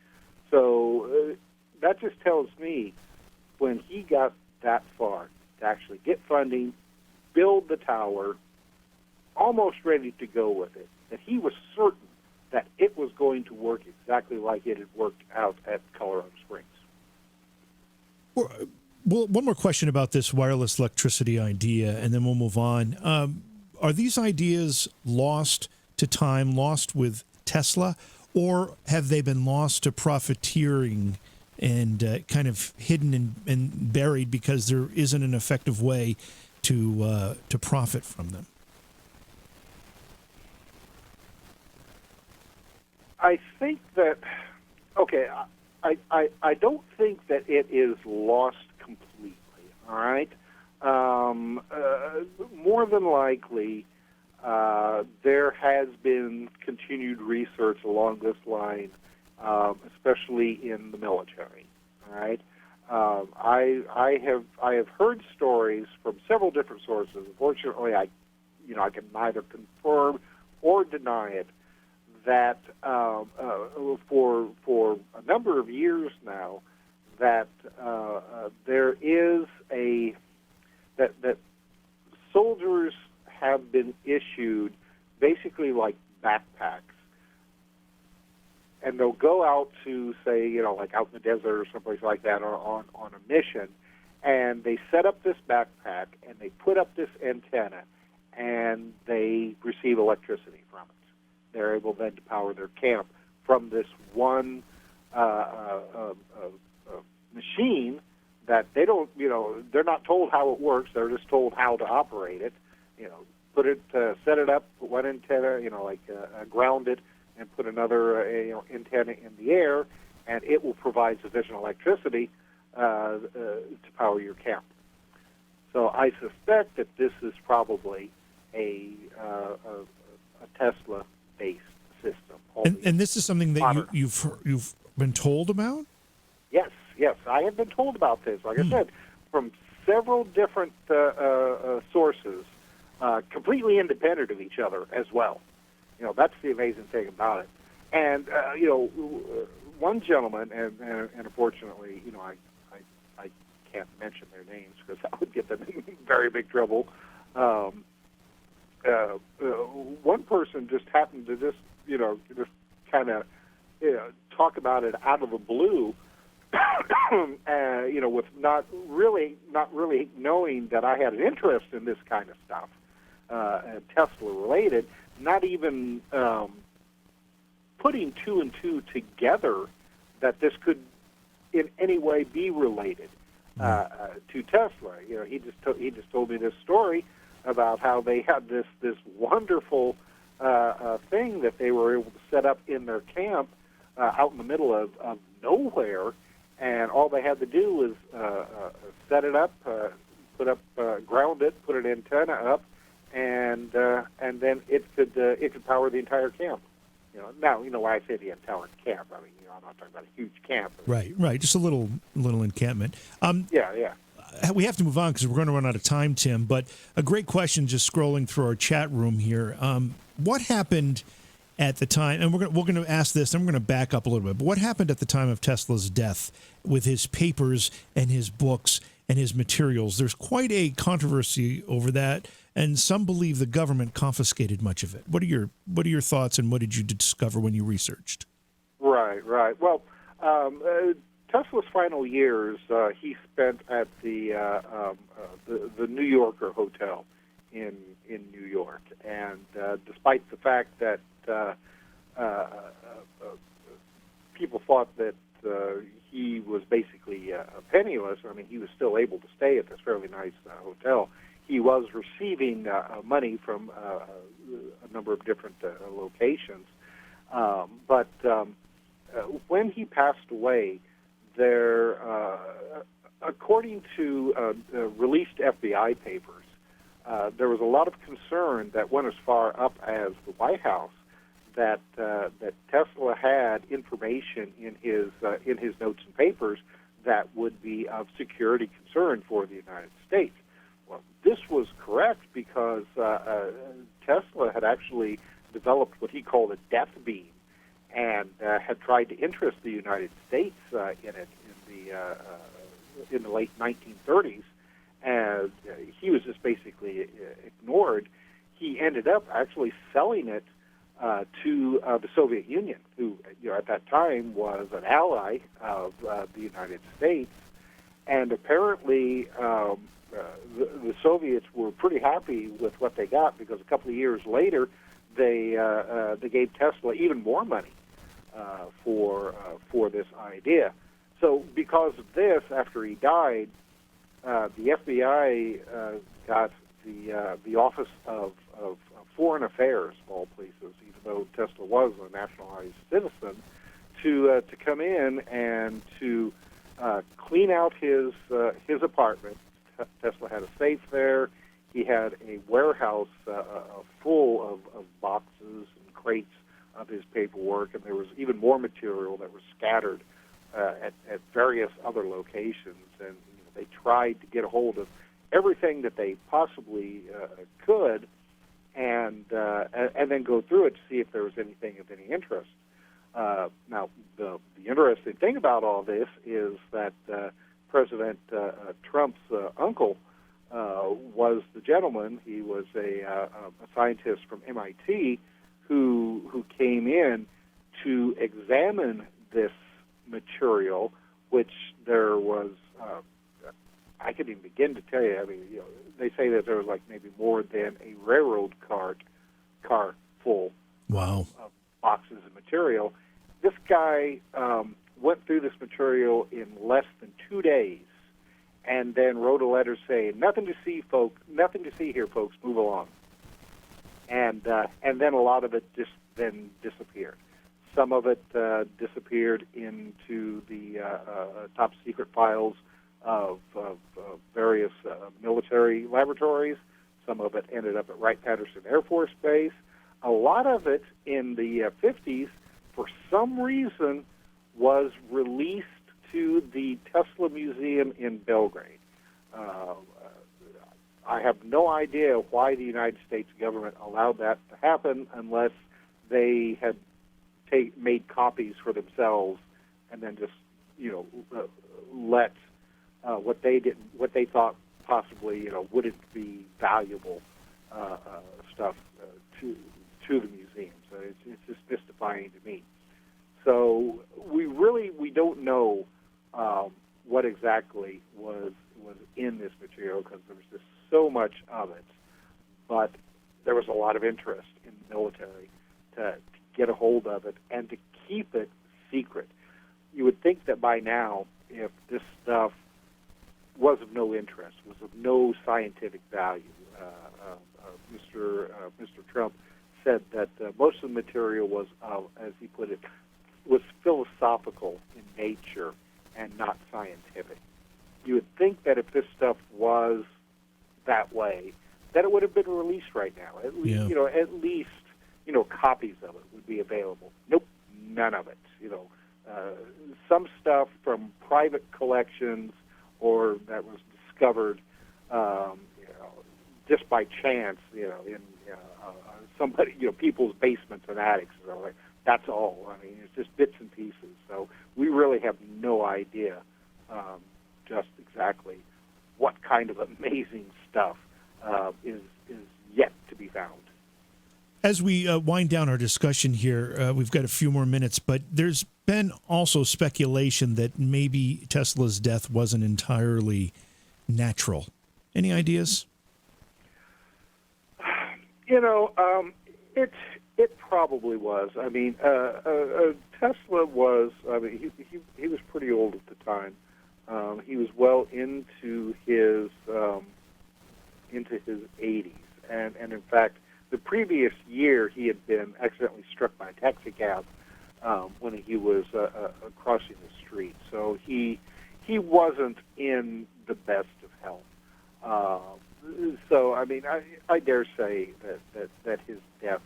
So that just tells me when he got that far to actually get funding, build the tower, almost ready to go with it, that he was certain that it was going to work exactly like it had worked out at Colorado Springs. Well, one more question about this wireless electricity idea, and then we'll move on. Are these ideas lost to time, lost with Tesla, or have they been lost to profiteering and kind of hidden and buried because there isn't an effective way to profit from them? I think that, okay, I don't think that it is lost completely, all right? More than likely, there has been continued research along this line, especially in the military, all right? I have heard stories from several different sources. Unfortunately, I can neither confirm or deny it, that for a number of years now, that there is that soldiers have been issued basically like backpacks, and they'll go out to, say, like out in the desert or someplace like that, or on a mission, and they set up this backpack and they put up this antenna, and they receive electricity from it. They're able then to power their camp from this one machine that they don't, they're not told how it works. They're just told how to operate it. Put it, set it up, put one antenna, ground it, and put another, antenna in the air, and it will provide sufficient electricity to power your camp. So I suspect that this is probably a Tesla-based system. And this is something that you've been told about? Yes, I have been told about this. Like I said, from several different sources, completely independent of each other as well. That's the amazing thing about it. And one gentleman, and unfortunately, I can't mention their names because that would get them in very big trouble. One person just happened to just kind of talk about it out of the blue, with not really knowing that I had an interest in this kind of stuff, Tesla related, not even putting two and two together that this could in any way be related to Tesla. He just told me this story about how they had this wonderful thing that they were able to set up in their camp out in the middle of nowhere, and all they had to do was set it up, ground it, put an antenna up, and then it could power the entire camp. Now why I say the entire camp. I mean, I'm not talking about a huge camp. Right. Just a little encampment. Yeah. We have to move on because we're going to run out of time, Tim. But a great question, just scrolling through our chat room here. What happened at the time? And we're going to ask this, and we're going to back up a little bit. But what happened at the time of Tesla's death with his papers and his books and his materials? There's quite a controversy over that, and some believe the government confiscated much of it. What are your thoughts, and what did you discover when you researched? Right. Well, Tesla's final years, he spent at the New Yorker Hotel in New York, and despite the fact that people thought that he was basically penniless, I mean, he was still able to stay at this fairly nice hotel. He was receiving money from a number of different locations, but when he passed away, there, according to released FBI papers, there was a lot of concern that went as far up as the White House that Tesla had information in his notes and papers that would be of security concern for the United States. Well, this was correct because Tesla had actually developed what he called a death beam, and had tried to interest the United States in it in the late 1930s, and he was just basically ignored. He ended up actually selling it to the Soviet Union, who at that time was an ally of the United States, and apparently the Soviets were pretty happy with what they got, because a couple of years later they gave Tesla even more money for this idea. So because of this, after he died, the FBI got the Office of Foreign Affairs, of all places, even though Tesla was a nationalized citizen, to come in and to clean out his apartment. Tesla had a safe there. He had a warehouse full of boxes and crates of his paperwork, and there was even more material that was scattered at various other locations. And they tried to get a hold of everything that they possibly could, and then go through it to see if there was anything of any interest. Now, the interesting thing about all this is that President Trump's uncle was the gentleman. He was a scientist from MIT who came in to examine this material, which there was. I couldn't even begin to tell you. I mean, they say that there was like maybe more than a railroad car full wow. of boxes of material. This guy went through this material in less than 2 days, and then wrote a letter saying, "Nothing to see, folks. Nothing to see here, folks. Move along." And then a lot of it just then disappeared. Some of it disappeared into the top secret files of various military laboratories. Some of it ended up at Wright-Patterson Air Force Base. A lot of it in the 50s, for some reason, was released to the Tesla Museum in Belgrade. I have no idea why the United States government allowed that to happen, unless they had made copies for themselves and then just let what they thought possibly wouldn't be valuable stuff to the museum. So it's just mystifying to me. So we don't know what exactly was in this material, because there was just so much of it. But there was a lot of interest in the military to get a hold of it and to keep it secret. You would think that by now, if this stuff was of no interest, was of no scientific value, Mr. Trump said that most of the material was, as he put it, was philosophical in nature and not scientific. You would think that if this stuff was that way, that it would have been released right now. At least, at least copies of it would be available. Nope, none of it. Some stuff from private collections or that was discovered, just by chance, in somebody, people's basements and attics. That's all. I mean, it's just bits and pieces. So we really have no idea just exactly what kind of amazing stuff is yet to be found. As we wind down our discussion here, we've got a few more minutes, but there's been also speculation that maybe Tesla's death wasn't entirely natural. Any ideas? It probably was. I mean, Tesla was. I mean, he was pretty old at the time. He was well into his 80s, and in fact, the previous year he had been accidentally struck by a taxi cab when he was crossing the street. So he wasn't in the best of health. So I mean, I dare say that his death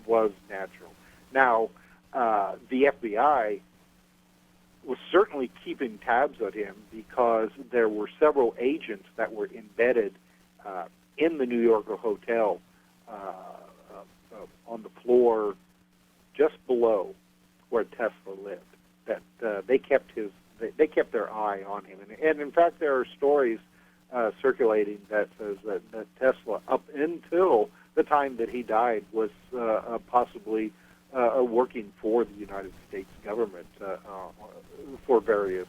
was natural. Now, the FBI was certainly keeping tabs on him because there were several agents that were embedded in the New Yorker hotel on the floor just below where Tesla lived. That they kept their eye on him, and in fact, there are stories circulating that says that Tesla, up until the time that he died, was possibly working for the United States government for various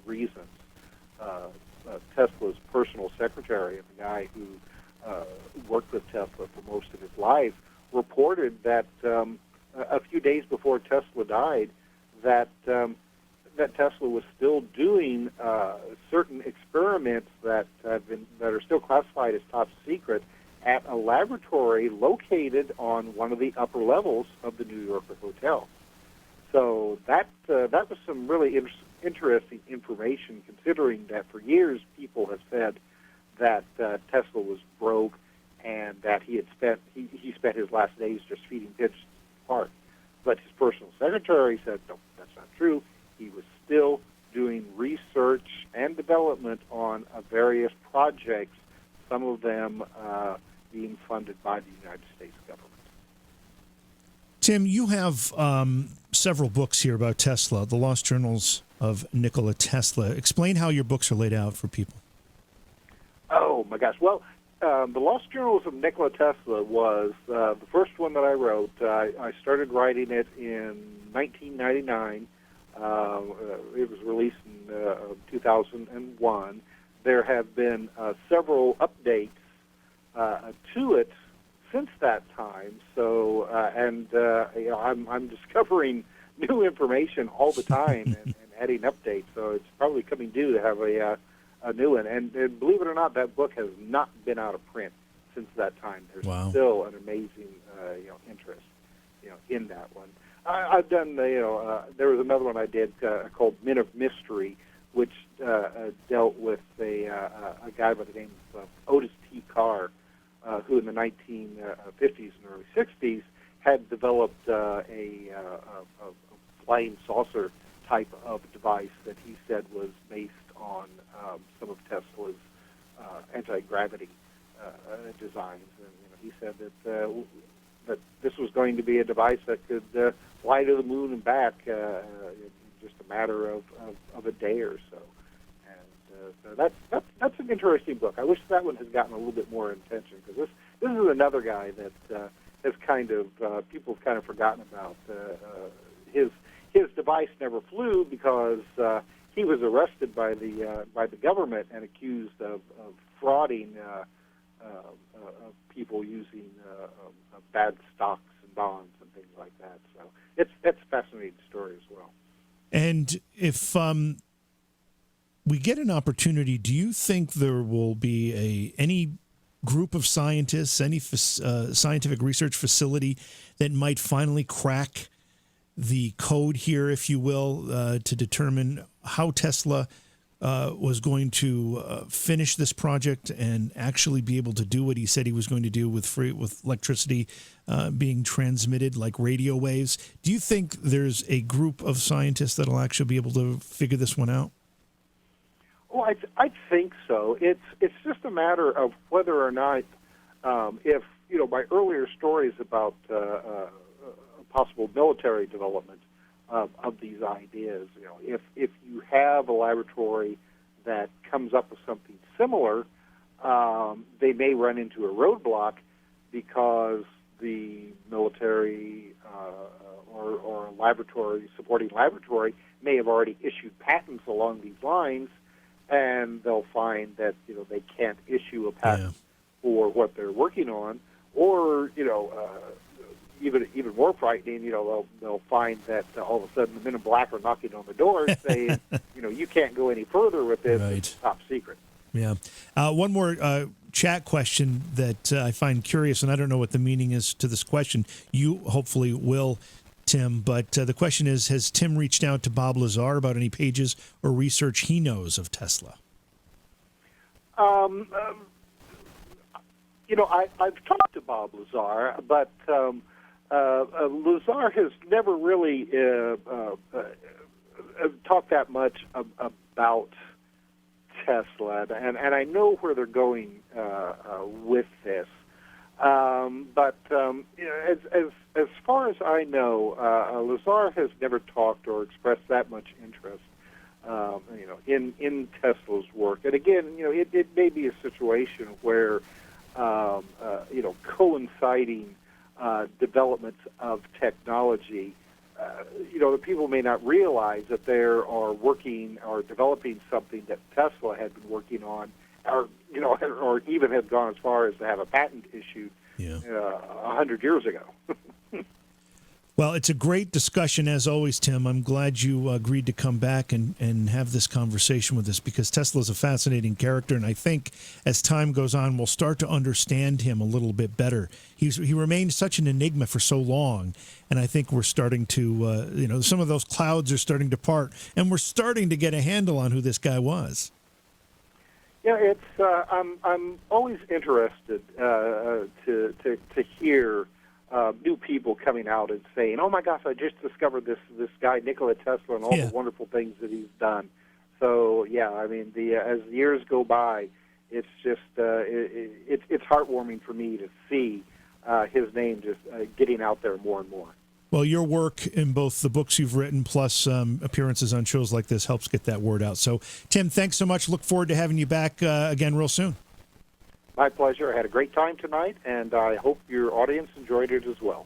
reasons. Tesla's personal secretary, and the guy who worked with Tesla for most of his life, reported that a few days before Tesla died, that Tesla was still doing certain experiments that are still classified as top secret at a laboratory located on one of the upper levels of the New Yorker hotel. So that was some really interesting information, considering that for years people have said that Tesla was broke and that he spent his last days just feeding pigs to the park. But his personal secretary said, no, that's not true. He was still doing research and development on various projects, some of them being funded by the United States government. Tim, you have several books here about Tesla, The Lost Journals of Nikola Tesla. Explain how your books are laid out for people. Oh, my gosh. Well, The Lost Journals of Nikola Tesla was the first one that I wrote. I started writing it in 1999. It was released in 2001. There have been several updates to it since that time. So, I'm discovering new information all the time and adding updates. So it's probably coming due to have a new one. And believe it or not, that book has not been out of print since that time. There's still an amazing interest in that one. I've done there was another one I did called Men of Mystery, which dealt with a guy by the name of Otis T. Carr, who in the 1950s and early 60s had developed a flying saucer type of device that he said was based on some of Tesla's anti-gravity designs. And he said that this was going to be a device that could fly to the moon and back in just a matter of a day or so. And so that's an interesting book. I wish that one has gotten a little bit more attention, because this is another guy that has kind of people have kind of forgotten about. His device never flew because he was arrested by the government and accused of frauding people using bad stocks and bonds and things like that. So it's a fascinating story as well. And if we get an opportunity, do you think there will be any group of scientists, any scientific research facility that might finally crack the code here, if you will, to determine how Tesla was going to finish this project and actually be able to do what he said he was going to do with electricity being transmitted like radio waves? Do you think there's a group of scientists that'll actually be able to figure this one out? Well, I think so. It's just a matter of whether or not, if by earlier stories about possible military development of these ideas, if you have a laboratory that comes up with something similar, they may run into a roadblock because the military or a laboratory, supporting laboratory, may have already issued patents along these lines, and they'll find that they can't issue a patent for what they're working on, or even more frightening, they'll find that all of a sudden the men in black are knocking on the door saying, you can't go any further with this. Right. It's top secret. Yeah. One more chat question that I find curious, and I don't know what the meaning is to this question. You hopefully will Tim, but the question is, has Tim reached out to Bob Lazar about any pages or research he knows of Tesla? I've talked to Bob Lazar, but Lazar has never really talked that much about Tesla, and I know where they're going with this. But as far as I know, Lazar has never talked or expressed that much interest, in Tesla's work. And again, it may be a situation where, coinciding developments of technology, the people may not realize that they are working or developing something that Tesla had been working on, or even had gone as far as to have a patent issued 100 years ago. Well, it's a great discussion, as always, Tim. I'm glad you agreed to come back and have this conversation with us, because Tesla is a fascinating character, and I think as time goes on, we'll start to understand him a little bit better. He remained such an enigma for so long, and I think we're starting to, some of those clouds are starting to part, and we're starting to get a handle on who this guy was. Yeah, I'm always interested to hear new people coming out and saying, "Oh my gosh, I just discovered this guy Nikola Tesla and all the wonderful things that he's done." So as the years go by, it's just it's heartwarming for me to see his name just getting out there more and more. Well, your work in both the books you've written plus appearances on shows like this helps get that word out. So, Tim, thanks so much. Look forward to having you back again real soon. My pleasure. I had a great time tonight, and I hope your audience enjoyed it as well.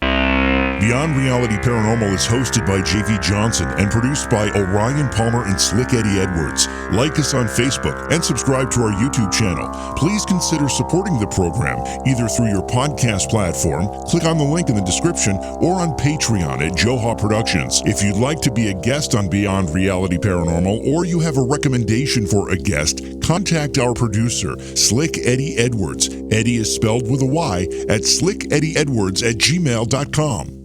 Beyond Reality Paranormal is hosted by J.V. Johnson and produced by Orion Palmer and Slick Eddie Edwards. Like us on Facebook and subscribe to our YouTube channel. Please consider supporting the program either through your podcast platform, click on the link in the description, or on Patreon at Joha Productions. If you'd like to be a guest on Beyond Reality Paranormal, or you have a recommendation for a guest, contact our producer, Slick Eddie Edwards. Eddie is spelled with a Y, at slickeddieedwards@gmail.com.